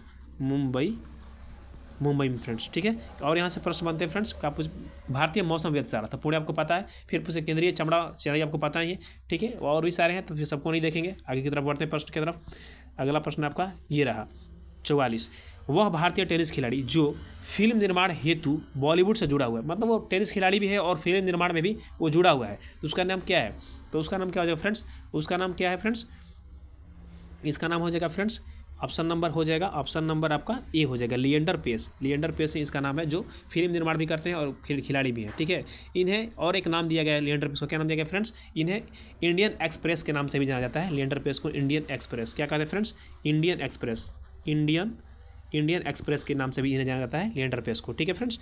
मुंबई में फ्रेंड्स, ठीक है। और यहाँ से प्रश्न बनते हैं फ्रेंड्स का भारतीय मौसम वेधशाला, तो पूरे आपको पता है। फिर पूछे केंद्रीय चमड़ा चेन्नई, आपको पता ही है, ठीक है। और भी सारे हैं तो फिर सबको नहीं देखेंगे, आगे की तरफ बढ़ते हैं प्रश्न की तरफ। अगला प्रश्न आपका ये रहा 44, वह भारतीय टेनिस खिलाड़ी जो फिल्म निर्माण हेतु बॉलीवुड से जुड़ा हुआ है, मतलब वो टेनिस खिलाड़ी भी है और फिल्म निर्माण में भी वो जुड़ा हुआ है, तो उसका नाम क्या है। तो उसका नाम क्या हो जाएगा फ्रेंड्स, उसका नाम क्या है फ्रेंड्स, इसका नाम हो जाएगा फ्रेंड्स, ऑप्शन नंबर हो जाएगा, ऑप्शन नंबर आपका ए हो जाएगा, लिएंडर पेस। लिएंडर पेस इसका नाम है, जो फिल्म निर्माण भी करते हैं और खिलाड़ी भी हैं, ठीक है। इन्हें और एक नाम दिया गया है लिएंडर पेस को, क्या नाम दिया गया फ्रेंड्स, इन्हें इंडियन एक्सप्रेस के नाम से भी जाना जाता है। लिएंडर पेस को इंडियन एक्सप्रेस, क्या कहते हैं friends, Indian express, Indian express के नाम से भी इन्हें जाना जाता है, लिएंडर पेस को, ठीक है फ्रेंड्स।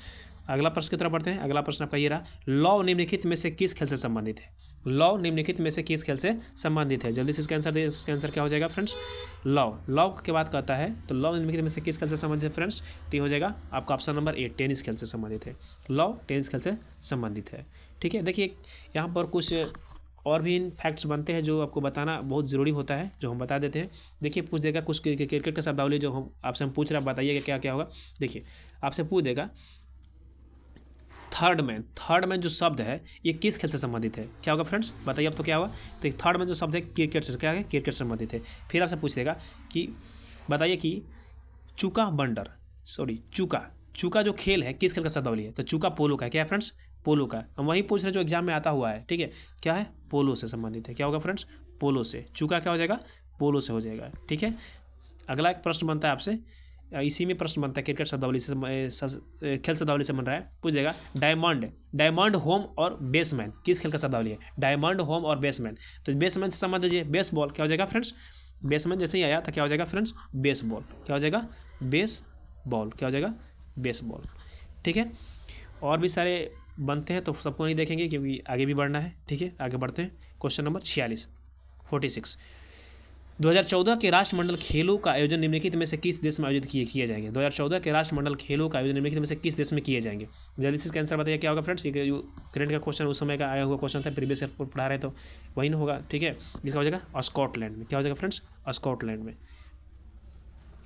अगला प्रश्न की तरफ बढ़ते हैं। अगला प्रश्न आपका ये रहा, लौ निम्नलिखित में से किस खेल से संबंधित है। लौ निम्नलिखित में से किस खेल से संबंधित है, जल्दी से इसका आंसर दे। इसका आंसर क्या हो जाएगा फ्रेंड्स, लौ के बाद कहता है, तो लौ निम्नलिखित में से किस खेल से संबंधित है फ्रेंड्स, तो हो जाएगा आपका ऑप्शन नंबर ए, टेनिस खेल से संबंधित है। लौ टेनिस खेल से संबंधित है, ठीक है। देखिए यहाँ पर कुछ और भी फैक्ट्स बनते हैं जो आपको बताना बहुत ज़रूरी होता है, जो हम बता देते हैं। देखिए पूछ देगा कुछ क्रिकेट का शब्दावली जो हम आपसे पूछ रहे हैं, बताइएगा क्या क्या होगा। देखिए आपसे पूछ देगा थर्ड मैन जो शब्द है ये किस खेल से संबंधित है, क्या होगा फ्रेंड्स, बताइए अब तो क्या होगा। तो थर्ड मैन जो शब्द है क्रिकेट से, क्या है, क्रिकेट से संबंधित है। फिर आपसे पूछ देगा कि बताइए कि चूका जो खेल है किस खेल का शब्दावली है, तो चूका पोलो का, क्या है फ्रेंड्स, पोलो का। हम वही पूछ रहे जो एग्जाम में आता हुआ है, ठीक है, क्या है, पोलो से संबंधित है, क्या होगा फ्रेंड्स, पोलो से। चूका क्या हो जाएगा, पोलो से हो जाएगा, ठीक है। अगला एक प्रश्न बनता है आपसे, इसी में प्रश्न बनता है क्रिकेट शब्दावली से, खेल शब्दावली से बन रहा है। पूछ जाएगा डायमंड होम और बेसमैन किस खेल का शब्दावली है, डायमंड होम और बेसमैन। तो बेसमैन से संबंध दीजिए, बेसबॉल, क्या हो जाएगा फ्रेंड्स, बेसमैन जैसे ही आया था क्या हो जाएगा फ्रेंड्स, बेसबॉल, क्या हो जाएगा, बेसबॉल, क्या हो जाएगा, बेसबॉल, ठीक है। और भी सारे बनते हैं तो सबको नहीं देखेंगे क्योंकि आगे भी बढ़ना है, ठीक है। आगे बढ़ते हैं, क्वेश्चन नंबर 46 2014 के राष्ट्रमंडल खेलों का आयोजन निम्नलिखित में से किस देश में आयोजित किए जाएंगे। 2014 के राष्ट्रमंडल खेलों का आयोजन निम्नलिखित में से किस देश में किए जाएंगे, जल्दी से इसका आंसर बताइए क्या होगा फ्रेंड्स। ये करंट का क्वेश्चन उस समय का आया हुआ क्वेश्चन था, प्रीवियस ईयर पढ़ा रहे तो वही ना होगा, ठीक है। इसका हो जाएगा स्कॉटलैंड में, क्या हो जाएगा फ्रेंड्स, स्कॉटलैंड में।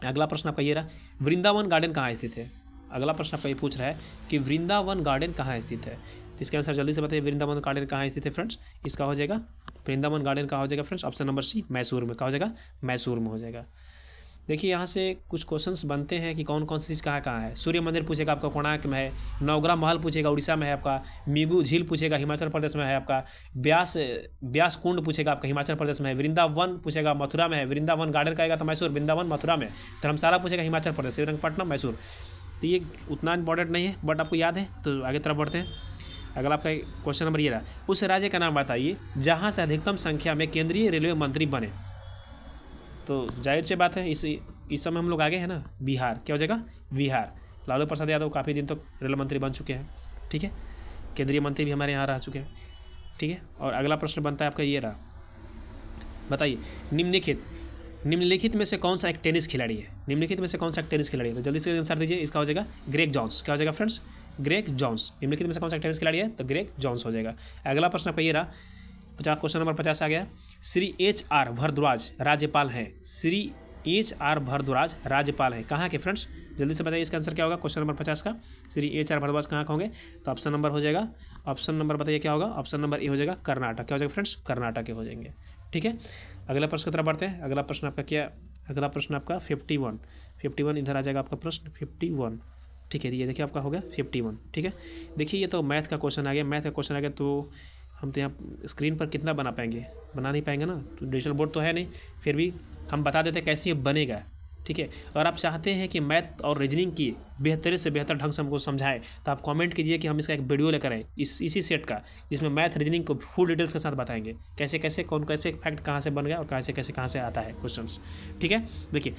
अगला प्रश्न आपका ये रहा, वृंदावन गार्डन कहाँ स्थित है। अगला प्रश्न आपका ये पूछ रहा है कि वृंदावन गार्डन कहाँ स्थित है, तो इसका आंसर जल्दी से बताइए, वृंदावन गार्डन कहाँ स्थित है फ्रेंड्स। इसका हो जाएगा वृंदावन गार्डन कहाँ हो जाएगा friends, option number C, Mysore में, क्या हो जाएगा, मैसूर में हो जाएगा। देखिए यहाँ से कुछ क्वेश्चंस बनते हैं कि कौन कौन सी चीज़ कहाँ है। सूर्य मंदिर पूछेगा आपका कोणार्क में है, नवग्रह महल पूछेगा उड़ीसा में है आपका, मिगू झील पूछेगा हिमाचल प्रदेश में है आपका, ब्यास कुंड पूछेगा आपका हिमाचल प्रदेश में है, वृंदावन पूछेगा मथुरा में है, वृंदावन गार्डन का आएगा तो मैसूर, वृंदावन मथुरा में, धर्मशाला पूछेगा हिमाचल प्रदेश, श्रीरंगपट्टनम मैसूर। तो ये उतना इंपॉर्टेंट नहीं है बट आपको याद है, तो आगे तरफ बढ़ते हैं। अगला आपका क्वेश्चन नंबर ये रहा, उस राज्य का नाम बताइए जहाँ से अधिकतम संख्या में केंद्रीय रेलवे मंत्री बने। तो जाहिर सी बात है इस समय हम लोग आगे हैं ना, बिहार, क्या हो जाएगा, बिहार। लालू प्रसाद यादव काफ़ी दिन तक रेल मंत्री बन चुके हैं, ठीक है, केंद्रीय मंत्री भी हमारे यहाँ रह चुके हैं, ठीक है। और अगला प्रश्न बनता है आपका ये रहा, बताइए निम्नलिखित में से कौन सा एक टेनिस खिलाड़ी है, निम्नलिखित में से कौन सा एक टेनिस खिलाड़ी है, तो जल्दी से आंसर दीजिए। इसका हो जाएगा ग्रेग जॉन्स, क्या हो जाएगा फ्रेंड्स, ग्रेग जॉन्स। निम्नलिखित में से कौन सा टेनिस खिलाड़ी है, तो ग्रेग जॉन्स हो जाएगा। अगला प्रश्न आपका ये रहा, क्वेश्चन नंबर 50 आ गया, श्री HR भारद्वाज राज्यपाल हैं, श्री HR भारद्वाज राज्यपाल हैं कहाँ के फ्रेंड्स, जल्दी से बताइए इसका आंसर क्या होगा क्वेश्चन नंबर 50 का। श्री HR भारद्वाज कहाँ के होंगे, तो ऑप्शन नंबर हो जाएगा, ऑप्शन नंबर बताइए क्या होगा, ऑप्शन नंबर ए हो जाएगा कर्नाटक, क्या हो जाएगा फ्रेंड्स, कर्नाटक के हो जाएंगे, ठीक है। अगला प्रश्न की तरफ बढ़ते हैं। अगला प्रश्न आपका क्या, अगला प्रश्न आपका 51 इधर आ जाएगा आपका प्रश्न 51, ठीक है। ये देखिए आपका हो गया 51, ठीक है। देखिए ये तो मैथ का क्वेश्चन आ गया, मैथ का क्वेश्चन आ गया तो हम तो यहाँ स्क्रीन पर कितना बना पाएंगे, बना नहीं पाएंगे ना, तो डिजिटल बोर्ड तो है नहीं, फिर भी हम बता देते कैसे ये बनेगा, ठीक है। और आप चाहते हैं कि मैथ और रीजनिंग की बेहतर से बेहतर ढंग से हमको समझाएं तो आप कमेंट कीजिए कि हम इसका एक वीडियो लेकर आए इसी सेट का, जिसमें मैथ रीजनिंग को फुल डिटेल्स के साथ बताएंगे कैसे कैसे कौन कैसे फैक्ट कहाँ से बन गया और कैसे कैसे कहाँ से आता है क्वेश्चन, ठीक है। देखिए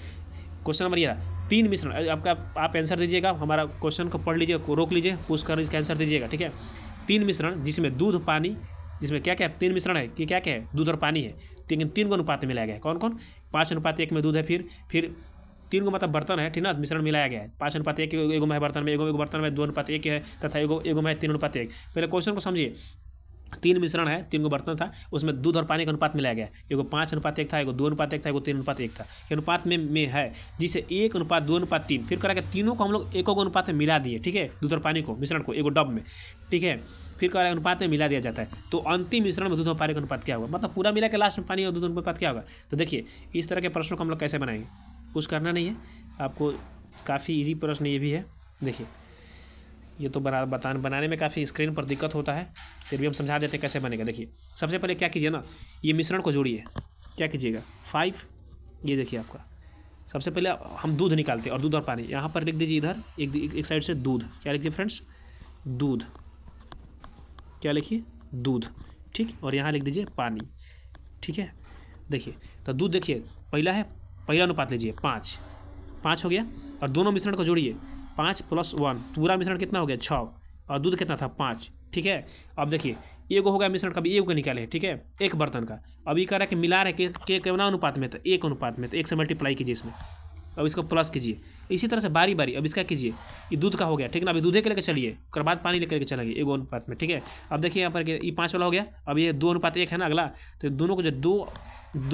क्वेश्चन नंबर ये रहा, 3 मिश्रण आपका, आप आंसर दीजिएगा, हमारा क्वेश्चन को पढ़ लीजिए, रोक लीजिए, पूछ कर इसका आंसर दीजिएगा, ठीक है। 3 मिश्रण जिसमें दूध पानी, जिसमें क्या क्या 3 मिश्रण है कि क्या क्या है, दूध और पानी है, तीन को अनुपात में मिलाया गया है। कौन कौन? 5:1 में दूध है, फिर 3 को मतलब बर्तन है, ठीक ना, मिश्रण मिलाया गया है। 5:1 एगो में बर्तन में, एगो बर्तन में 2:1 है, तथा एगो में 3:1। पहले क्वेश्चन को समझिए, 3 मिश्रण है, 3 को बर्तन था, उसमें दूध और पानी का अनुपात मिलाया गया। एगो 5:1 था, एगो 2:1 था, एगो 3:1 था। ये अनुपात में है, जिसे 1:2:3। फिर करा के तीनों को हम लोग एक अनुपात में मिला दिए, ठीक है, दूध और पानी को, मिश्रण को एगो डब में, ठीक है। फिर करा अनुपात में मिला दिया जाता है, तो अंतिम मिश्रण में दूध और पानी का अनुपात क्या होगा, मतलब पूरा मिला के लास्ट में पानी और दूध का अनुपात क्या होगा। तो देखिए इस तरह के प्रश्नों को हम लोग कैसे बनाएंगे, कुछ करना नहीं है आपको, काफ़ी ईजी प्रश्न ये भी है। देखिए ये तो बनाने में काफ़ी स्क्रीन पर दिक्कत होता है, फिर भी हम समझा देते हैं कैसे बनेगा। देखिए सबसे पहले क्या कीजिए ना, ये मिश्रण को जोड़िए, क्या कीजिएगा 5, ये देखिए आपका सबसे पहले हम दूध निकालते हैं और दूध और पानी, यहाँ पर लिख दीजिए इधर एक साइड से दूध, क्या लिखिए फ्रेंड्स, दूध, क्या लिखिए, दूध, ठीक, और यहाँ लिख दीजिए पानी, ठीक है। देखिए तो दूध देखिए पहला अनुपात लीजिए 5 हो गया, और दोनों मिश्रण को जोड़िए 5 + 1, पूरा मिश्रण कितना हो गया 6, और दूध कितना था 5, ठीक है। अब देखिए एगो हो गया मिश्रण, कभी एगो का निकाले, ठीक है, एक बर्तन का। अब ये कह रहा है कि मिला रहे के कितना अनुपात में, तो 1 अनुपात में, तो 1 से मल्टीप्लाई कीजिए इसमें, अब इसको प्लस कीजिए, इसी तरह से बारी बारी। अब इसका कीजिए, ये दूध का हो गया, ठीक ना, अभी दूधे के लेकर चलिए, उसके बाद पानी लेकर के चलेंगे 1 अनुपात में, ठीक है। अब देखिए यहाँ पर ये 5 वाला हो गया, अब ये 2:1 है ना अगला, तो दोनों को जो 2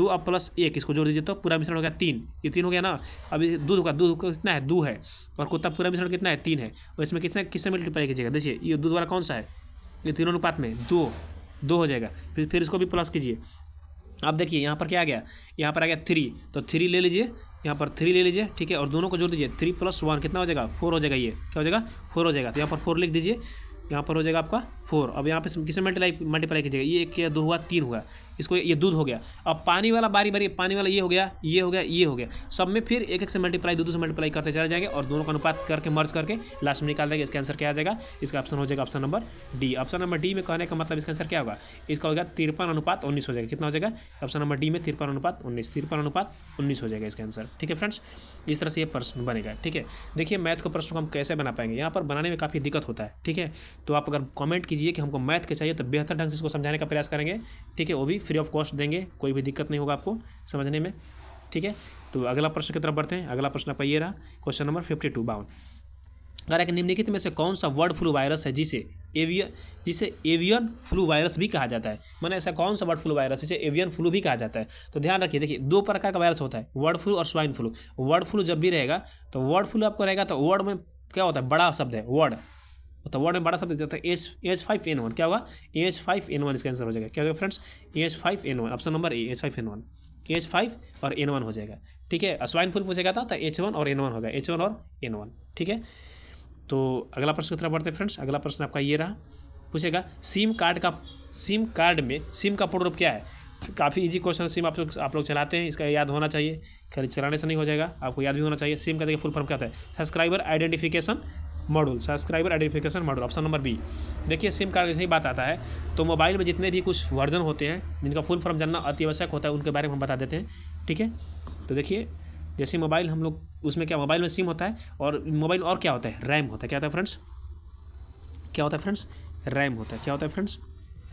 अब +1 इसको जोड़ दीजिए, तो पूरा मिश्रण हो गया 3, ये 3 हो गया ना। अब दूध का कितना है, 2 है, और कुत्ता पूरा मिश्रण कितना है 3 है, और इसमें किससे मल्टीप्लाई कीजिएगा, देखिए ये दूध वाला कौन सा है, ये तीनों अनुपात में 2 हो जाएगा, फिर इसको भी प्लस कीजिए। अब देखिए यहाँ पर क्या आ गया, यहाँ पर आ गया 3, तो 3 ले लीजिए, यहाँ पर 3 ले लीजिए, ठीक है, और दोनों को जोड़ दीजिए, 3 + 1 कितना हो जाएगा, 4 हो जाएगा, ये क्या हो जाएगा 4 हो जाएगा, तो यहाँ पर 4 लिख दीजिए, यहाँ पर हो जाएगा आपका 4। अब यहाँ पे किसमें मल्टीप्लाई कीजिएगा, ये 1 या 2 हुआ, 3 हुआ, इसको ये दूध हो गया। अब पानी वाला बारी बारी, पानी वाला ये हो गया, ये हो गया, ये हो गया, सब में फिर 1 से मल्टीप्लाई, 2 से मल्टीप्लाई करते चले जाएंगे, और दोनों का अनुपात करके मर्ज करके लास्ट में निकाल देंगे। इसका आंसर क्या आ जाएगा, इसका ऑप्शन हो जाएगा option number D. Option number D में कहने का मतलब इसका आंसर क्या होगा, इसका होगा 53:19 हो जाएगा। कितना हो जाएगा ऑप्शन नंबर डी में 53:19 हो जाएगा इसका आंसर, ठीक है फ्रेंड्स। इस तरह से ये प्रश्न बनेगा, ठीक है। देखिए मैथ के प्रश्न को हम कैसे बना पाएंगे, यहाँ पर बनाने में काफ़ी दिक्कत होता है, ठीक है। तो आप अगर कमेंट कीजिए कि हमको मैथ के चाहिए, तो बेहतर ढंग से इसको समझाने का प्रयास करेंगे, ठीक है, वो भी फ्री ऑफ कॉस्ट देंगे, कोई भी दिक्कत नहीं होगा आपको समझने में, ठीक है। तो अगला प्रश्न की तरफ बढ़ते हैं। अगला प्रश्न आपका ये रहा, क्वेश्चन नंबर 52 अगर एक निम्नलिखित में से कौन सा बर्ड फ्लू वायरस है जिसे एवियन फ्लू वायरस भी कहा जाता है, माने ऐसा कौन सा बर्ड फ्लू वायरस है जिसे एवियन फ्लू भी कहा जाता है। तो ध्यान रखिए, देखिए 2 प्रकार का वायरस होता है, बर्ड फ्लू और स्वाइन फ्लू। बर्ड फ्लू जब भी रहेगा, तो बर्ड फ्लू आपको रहेगा, तो वर्ड में क्या होता है, बड़ा शब्द है वर्ड, तो वर्ड में बड़ा शब्द देता है H5N1, क्या होगा H5N1, इसका आंसर हो जाएगा, क्या होगा फ्रेंड्स H5N1, ऑप्शन नंबर ए H5N1, H5 और N1 हो जाएगा, ठीक है। स्वाइन फ्लू पूछेगा था, तो H1 और N1 होगा, H1 और N1, ठीक है। तो अगला प्रश्न की तरफ बढ़ते हैं फ्रेंड्स। अगला प्रश्न आपका ये रहा, पूछेगा सिम कार्ड में सिम का पूर्ण रूप क्या है। काफ़ी इजी क्वेश्चन, सिम आप लोग चलाते हैं, इसका याद होना चाहिए, खाली चलाने से नहीं हो जाएगा, आपको याद भी होना चाहिए। सिम का देखिए फुल फॉर्म क्या होता है, subscriber identification module, option number B. देखिए सिम कार्ड जैसे ही बात आता है, तो मोबाइल में जितने भी कुछ वर्जन होते हैं जिनका फुल फॉर्म जानना अति आवश्यक होता है, उनके बारे में हम बता देते हैं, ठीक है। तो देखिए जैसे मोबाइल हम लोग, उसमें क्या मोबाइल में सिम होता है, और मोबाइल और क्या होता है, रैम होता है। क्या होता है फ्रेंड्स, क्या होता है फ्रेंड्स, रैम होता है। क्या होता है फ्रेंड्स,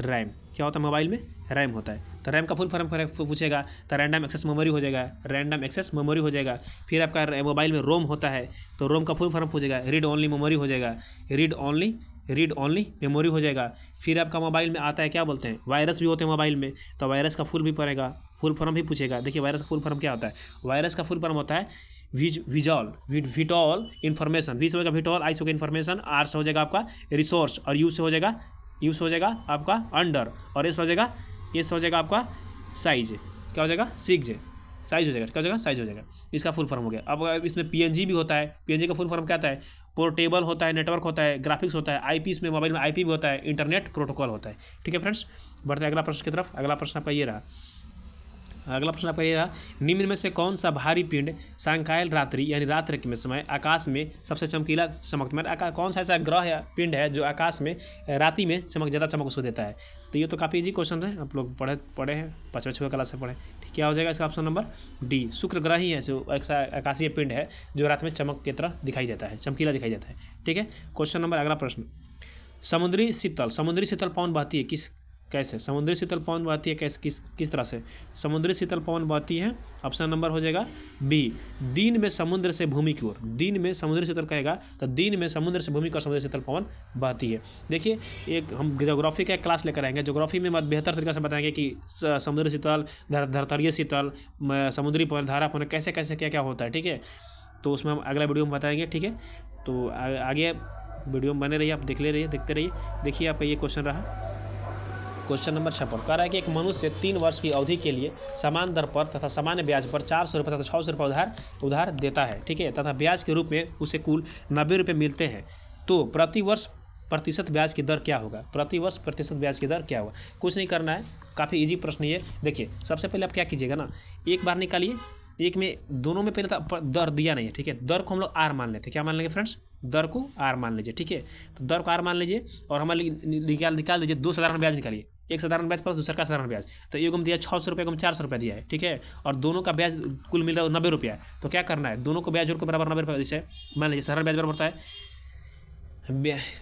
रैम। क्या होता है मोबाइल में, रैम होता है। तो रैम का फुल फॉर्म पूछेगा, तो रैंडम एक्सेस मेमोरी हो जाएगा, रैंडम एक्सेस मेमोरी हो जाएगा। फिर आपका मोबाइल में रोम होता है, तो रोम का फुल फॉर्म पूछेगा, रीड ओनली मेमोरी हो जाएगा, रीड ओनली मेमोरी हो जाएगा। फिर आपका मोबाइल में आता है, क्या बोलते हैं, वायरस भी होते हैं मोबाइल में, तो वायरस का फुल भी पड़ेगा, फुल फॉर्म भी पूछेगा। देखिए वायरस का फुल फॉर्म क्या होता है, वायरस का फुल फॉर्म होता है विटॉल इन्फॉर्मेशन, वी से होगा विटॉल, आई से होगा इन्फॉर्मेशन, आर से हो जाएगा आपका रिसोर्स, और यू से हो जाएगा आपका अंडर, और एस हो जाएगा आपका साइज। क्या हो जाएगा, सिग्ज, साइज हो जाएगा, क्या हो जाएगा, साइज हो जाएगा। इसका फुल फॉर्म हो गया। अब इसमें PNG भी होता है, PNG का फुल फॉर्म क्या होता है, पोर्टेबल होता है, नेटवर्क होता है, ग्राफिक्स होता है, IP इसमें मोबाइल में IP भी होता है, इंटरनेट प्रोटोकॉल होता है, ठीक है फ्रेंड्स। बढ़ते हैं अगला प्रश्न की तरफ। अगला प्रश्न आपका ये रहा, निम्न में से कौन सा भारी पिंड सायंकाल रात्रि यानी रात्र के समय आकाश में सबसे चमकीला चमकता है, कौन सा ऐसा ग्रह या पिंड है जो आकाश में राति में ज़्यादा चमक उसको देता है। तो ये तो काफ़ी इजी क्वेश्चन है, आप लोग पढ़े हैं, 5वीं क्लास से पढ़े। ठीक, क्या हो जाएगा इसका ऑप्शन नंबर डी, शुक्र ग्रह ही है जो ऐसा आकाशीय पिंड है जो रात में चमक की तरह दिखाई देता है, चमकीला दिखाई देता है। ठीक है, क्वेश्चन नंबर अगला प्रश्न, समुद्री शीतल पवन बहती है कैसे? समुद्री शीतल पवन बहती है कैसे, किस तरह से? समुद्री शीतल पवन बहती है, ऑप्शन नंबर हो जाएगा बी, दिन में समुद्र से भूमि की ओर। दिन में समुद्री शीतल कहेगा तो दिन में समुद्र से भूमि की ओर समुद्री शीतल पवन बहती है। देखिए, एक हम ज्योग्राफी का क्लास लेकर आएंगे, ज्योग्राफी में बेहतर तरीके से बताएंगे कि समुद्री शीतल, धरतरीय शीतल, समुद्री पवन, धारा पवन कैसे कैसे क्या क्या होता है, ठीक है। तो उसमें हम अगला वीडियो में बताएंगे, ठीक है। तो आगे वीडियो में बने रहिए, आप देखते रहिए। देखिए आपका ये क्वेश्चन रहा, क्वेश्चन नंबर 56 कह रहा है कि एक मनुष्य 3 वर्ष की अवधि के लिए समान दर पर तथा सामान्य ब्याज पर 400 रुपये तथा 600 रुपये उधार देता है, ठीक है, तथा ब्याज के रूप में उसे कुल 90 रुपये मिलते हैं। तो प्रति वर्ष प्रतिशत ब्याज की दर क्या होगा? प्रति वर्ष प्रतिशत ब्याज की दर क्या होगा? कुछ नहीं करना है, काफ़ी ईजी प्रश्न ये। देखिए, सबसे पहले आप क्या कीजिएगा ना, एक बार निकालिए, एक में दोनों में पहले दर दिया नहीं है, ठीक है। दर को हम लोग आर मान लेते हैं, क्या मान लेंगे फ्रेंड्स? दर को आर मान लीजिए, ठीक है। तो दर को आर मान लीजिए और हमारे निकाल दीजिए 2 साधारण ब्याज निकालिए, एक साधारण ब्याज पर दूसरा का साधारण ब्याज। तो एक में दिया 600 रुपये, को 400 रुपये दिया है, ठीक है। और दोनों का ब्याज कुल मिल रहा है 90 रुपया। तो क्या करना है, दोनों को ब्याज जोड़ के बराबर 90 रुपये। जैसे मान लीजिए साधारण ब्याज बराबर होता है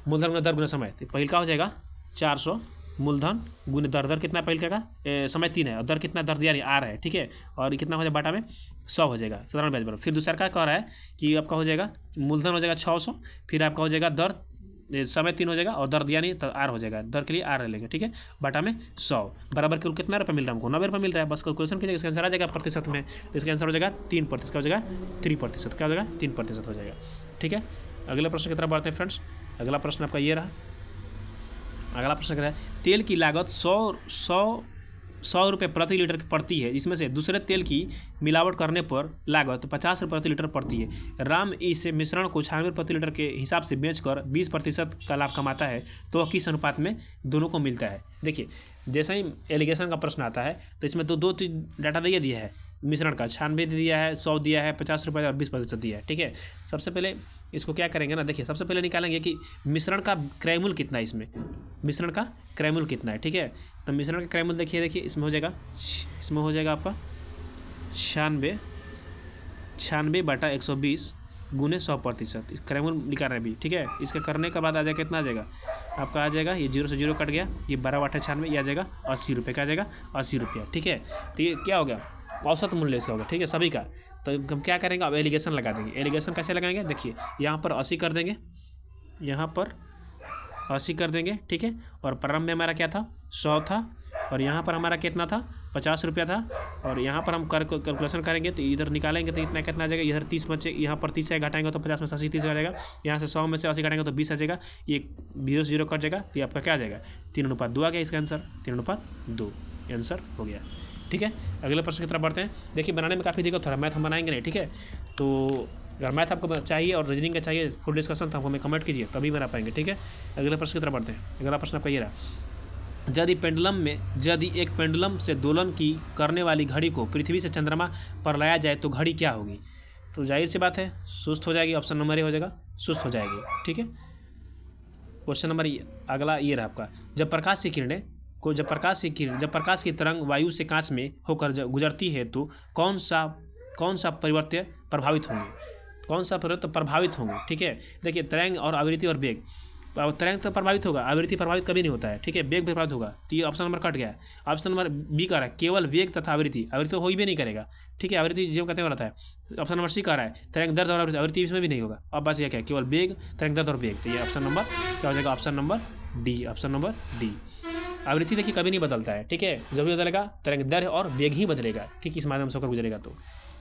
मूलधन गुना दर गुना समय, तो पहले का हो जाएगा 400 मूलधन गुने दर। दर कितना पहले का समय 3 है और दर कितना दर दिया नहीं आर है, ठीक है। और कितना हो जाएगा बाटा में 100 हो जाएगा साधारण ब्याज बराबर। फिर दूसरा का कह रहा है कि आपका हो जाएगा मूलधन हो जाएगा 600, फिर आपका हो जाएगा दर समय 3 हो जाएगा और दर दिया नहीं तो आर हो जाएगा, दर के लिए आर लेंगे, ठीक है। बाटा में 100 बराबर कुल कितना रुपये मिल रहा है हमको? 90 रुपये मिल रहा है। बस कैलकुलेशन कीजिएगा, इसका आंसर आ जाएगा प्रतिशत में। तो इसका आंसर हो जाएगा 3%, क्या हो जाएगा 3%, क्या हो जाएगा 3% हो जाएगा, ठीक है। अगले प्रश्न की तरफ बढ़ते हैं फ्रेंड्स। अगला प्रश्न आपका ये रहा। अगला प्रश्न क्या है, तेल की लागत 100 रुपये प्रति लीटर पड़ती है, जिसमें से दूसरे तेल की मिलावट करने पर लागत 50 रुपये प्रति लीटर पड़ती है। राम इस मिश्रण को 96 प्रति लीटर के हिसाब से बेचकर 20% का लाभ कमाता है, तो वह किस अनुपात में दोनों को मिलता है? देखिए, जैसे ही एलिगेशन का प्रश्न आता है तो इसमें दो चीज डाटा दिया है, मिश्रण का 96 दिया है, 100 दिया है, 50 रुपये और 20% दिया है, ठीक है। सबसे पहले इसको क्या करेंगे ना, देखिए सबसे पहले निकालेंगे कि मिश्रण का क्रय मूल्य कितना है, इसमें मिश्रण का क्रय मूल्य कितना है, ठीक है। तो मिश्रण का क्रय मूल्य देखिए इसमें हो जाएगा आपका 96 बटा 120 गुने 100%। क्रय मूल्य निकाल रहे हैं अभी, ठीक है। इसका करने के बाद आ जाएगा, कितना आ जाएगा आपका? आ जाएगा ये 0 से 0 कट गया, ये 12 बटा 96, ये आ जाएगा 80 रुपये, क्या आ जाएगा 80 रुपया, ठीक है। तो ये क्या हो गया? औसत मूल्य इसका होगा, ठीक है, सभी का। तो हम क्या करेंगे, अब एलिगेशन लगा देंगे। एलिगेशन कैसे लगाएंगे? देखिए, यहाँ पर 80 कर देंगे, यहाँ पर 80 कर देंगे, ठीक है। और प्रारंभ में हमारा क्या था? 100 था, और यहाँ पर हमारा कितना था? 50 रुपया था। और यहाँ पर हम कैलकुलेशन करेंगे तो इधर निकालेंगे तो इतना कितना आ जाएगा? इधर 30 बचे, यहाँ पर 30 से घटाएंगे तो 50 में से 80 30 आ जाएगा। यहाँ से 100 में से 80 घटाएंगे तो 20 आ जाएगा। ये 0 से 0 कट जाएगा, तो ये आपका क्या आ जाएगा? 3:2 आ गया इसका आंसर, 3:2 आंसर हो गया, ठीक है। अगले प्रश्न की तरफ बढ़ते हैं। देखिए, बनाने में काफ़ी दिक्कत हो रहा है, मैथ हम बनाएंगे नहीं, ठीक है। तो अगर मैथ आपको चाहिए और रीजनिंग का चाहिए फुल डिस्कशन, तो हमको हमें कमेंट कीजिए, तभी बना पाएंगे, ठीक है। अगले प्रश्न की तरफ बढ़ते हैं। अगला प्रश्न आपका ये रहा, यदि एक पेंडुलम से दोलन की करने वाली घड़ी को पृथ्वी से चंद्रमा पर लाया जाए तो घड़ी क्या होगी? तो जाहिर सी बात है, सुस्त हो जाएगी। ऑप्शन नंबर ए हो जाएगा, सुस्त हो जाएगी, ठीक है। क्वेश्चन नंबर अगला ये रहा आपका, जब प्रकाश की तरंग वायु से कांच में होकर गुजरती है तो कौन सा परिवर्तन प्रभावित होंगे, ठीक है। देखिए, तरंग और आवृत्ति और वेग, तरंग तो प्रभावित होगा, आवृत्ति प्रभावित कभी नहीं होता है, ठीक है। वेग भी प्रभावित होगा, तो ये ऑप्शन नंबर कट गया है। ऑप्शन नंबर बी कह रहा है केवल वेग तथा आवृत्ति तो हो ही भी नहीं करेगा, ठीक है। आवृत्ति जो कहते हैं रहता है। ऑप्शन नंबर सी कह रहा है तरंग दर्द और आवृत्ति इसमें भी नहीं होगा। अब बस ये क्या है, केवल वेग, तरंग दर्द और वेग। तो ये ऑप्शन नंबर क्या हो जाएगा? Option number D, option number D. आवृत्ति देखिए कभी नहीं बदलता है, ठीक है। जब भी बदलेगा तरंग दर और वेग ही बदलेगा, ठीक, इस माध्यम से होकर गुजरेगा तो,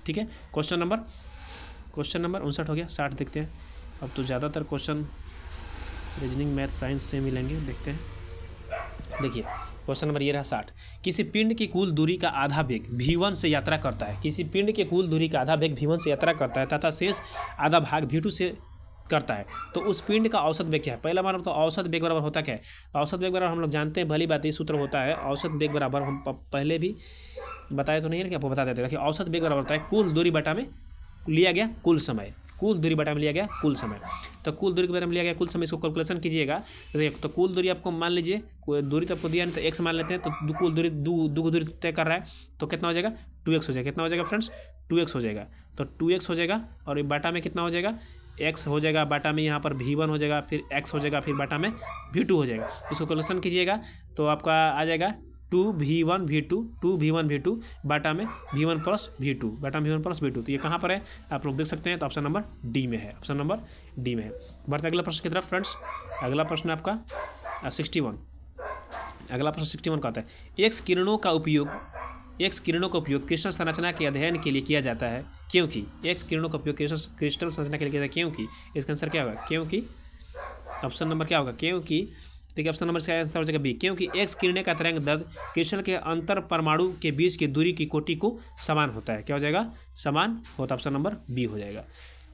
ठीक है। क्वेश्चन नंबर 59 हो गया। 60 देखते हैं। अब तो ज़्यादातर क्वेश्चन रीजनिंग, मैथ, साइंस से मिलेंगे, देखते हैं। देखिए, क्वेश्चन नंबर ये रहा 60, किसी पिंड की कुल दूरी का आधा वेग v1 से यात्रा करता है। किसी पिंड के कुल दूरी का आधा वेग v1 से यात्रा करता है तथा शेष आधा भाग v2 से करता है, तो उस पिंड का औसत वेग क्या है? पहला बार तो औसत वेग बराबर होता क्या है? औसत वेग बराबर हम लोग जानते हैं, भली बात ये सूत्र होता है। औसत वेग बराबर हम पहले भी बताए तो नहीं है कि आपको बता देते हैं। देखिए, औसत वेग बराबर होता है कुल दूरी बटा में लिया गया कुल समय, कुल दूरी बटा में लिया गया कुल समय। तो कुल दूरी के बारे में लिया गया कुल समय, इसको कैलकुलेशन कीजिएगा। तो कुल दूरी आपको मान लीजिए, कोई दूरी तो आपको दिया नहीं, तो x मान लेते हैं। तो कुल दूरी दो दूरी तय कर रहा है, तो कितना हो जाएगा? 2x हो जाएगा। कितना हो जाएगा फ्रेंड्स? 2x हो जाएगा। तो 2x हो जाएगा, और बाटा में कितना हो जाएगा? x हो जाएगा बाटा में यहाँ पर V1 हो जाएगा, फिर x हो जाएगा, फिर बाटा में V2 हो जाएगा। इसको कैलकुलेशन कीजिएगा तो आपका आ जाएगा 2v1v2 बाटा में v1 प्लस v2 बाटा में v1 प्लस v2। तो ये कहाँ पर है आप लोग देख सकते हैं, तो ऑप्शन नंबर डी में है, ऑप्शन नंबर डी में है। बढ़ते अगला प्रश्न की तरफ फ्रेंड्स। अगला प्रश्न आपका 61। अगला प्रश्न 61 का आता है एक्स किरणों का उपयोग क्रिस्टल संरचना के अध्ययन के लिए किया जाता है क्योंकि एक्स किरणों का उपयोग क्रिस्टल संरचना के लिए किया जाता है क्योंकि। इसका आंसर क्या होगा? क्योंकि। ऑप्शन नंबर क्या होगा? क्योंकि। देखिए ऑप्शन नंबर का आंसर हो जाएगा बी, क्योंकि एक्स किरणें का तरंग दैर्ध्य क्रिस्टल के अंतर परमाणु के बीच की दूरी की कोटि को समान होता है। क्या हो जाएगा? समान होता है। ऑप्शन नंबर बी हो जाएगा।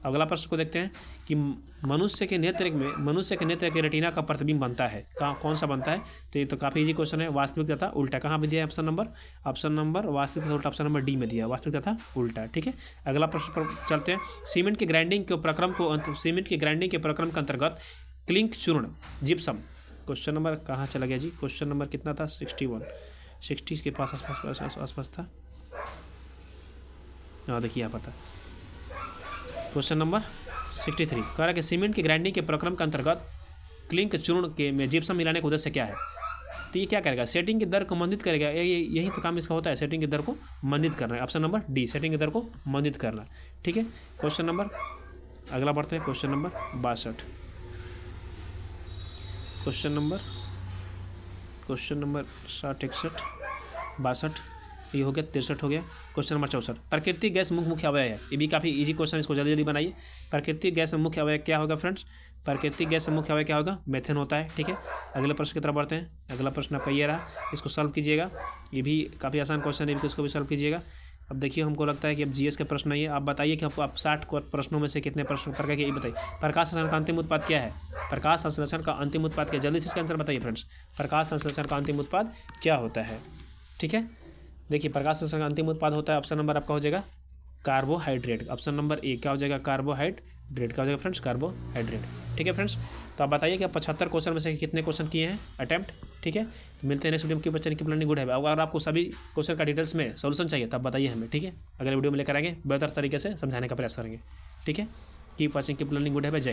अगला प्रश्न को देखते हैं कि मनुष्य के नेत्र के रेटिना का प्रतिबिंब बनता है, कौन सा बनता है? तो ये तो काफ़ी इजी क्वेश्चन है। वास्तविक तथा उल्टा कहाँ पे दिया है? ऑप्शन नंबर वास्तविक तथा उल्टा ऑप्शन नंबर डी में दिया है, वास्तविक तथा उल्टा। ठीक है, अगला प्रश्न पर चलते हैं। सीमेंट के ग्राइंडिंग के प्रक्रम के अंतर्गत क्लिंक चूर्ण जिप्सम। क्वेश्चन नंबर कहाँ चला गया जी? क्वेश्चन नंबर कितना था? 60 के पास आसपास था। हाँ देखिए यहाँ पता। क्वेश्चन नंबर 63 कह रहा है कि सीमेंट की ग्राइंडिंग के प्रक्रम के अंतर्गत क्लिंक चूर्ण के में जिप्सम मिलाने का उद्देश्य क्या है? तो ये क्या करेगा? सेटिंग की दर को मंदित करेगा। यही तो काम इसका होता है, सेटिंग की दर को मंदित करना है। ऑप्शन नंबर डी, सेटिंग की दर को मंदित करना। ठीक है, क्वेश्चन नंबर अगला बढ़ते हैं। Question number 62। क्वेश्चन नंबर 60, 61, 62 ये हो गया, 63 हो गया। क्वेश्चन नंबर 64 प्राकृतिक गैस मुख्य अवयव है। ये भी काफ़ी इजी क्वेश्चन, इसको जल्दी बनाइए। प्राकृतिक गैस मुख्य अवयव क्या होगा फ्रेंड्स? प्राकृतिक गैस मुख्य अवयव क्या होगा? मेथेन होता है। ठीक है, अगले प्रश्न की तरफ बढ़ते हैं। अगला प्रश्न आपका ये रहा, इसको सॉल्व कीजिएगा। ये भी काफ़ी आसान क्वेश्चन है, इसको भी सॉल्व कीजिएगा। अब देखिए हमको लगता है कि अब जीएस के प्रश्न नहीं है। आप बताइए कि आप 60 प्रश्नों में से कितने प्रश्न प्रकार के ये बताइए। प्रकाश संश्लेषण का अंतिम उत्पाद क्या है? प्रकाश संश्लेषण का अंतिम उत्पाद क्या? जल्दी से इसका आंसर बताइए फ्रेंड्स। प्रकाश संश्लेषण का अंतिम उत्पाद क्या होता है? ठीक है, देखिए प्रकाश संश्लेषण का अंतिम उत्पाद होता है, ऑप्शन नंबर आपका हो जाएगा कार्बोहाइड्रेट। ऑप्शन नंबर ए क्या हो जाएगा? कार्बोहाइड्रेट। क्या हो जाएगा फ्रेंड्स? कार्बोहाइड्रेट। ठीक है फ्रेंड्स, तो आप बताइए कि आप 75 क्वेश्चन में से कितने क्वेश्चन किए हैं अटेम्प्ट। ठीक है, तो मिलते हैं नेक्स्ट वीडियो में। Keep watching, keep learning good है। अगर आपको सभी क्वेश्चन का डिटेल्स में सोल्यूशन चाहिए तो आप बताइए हमें। ठीक है, अगले वीडियो में लेकर आएंगे, बेहतर तरीके से समझाने का प्रयास करेंगे। ठीक है, keep watching, keep learning good है। जय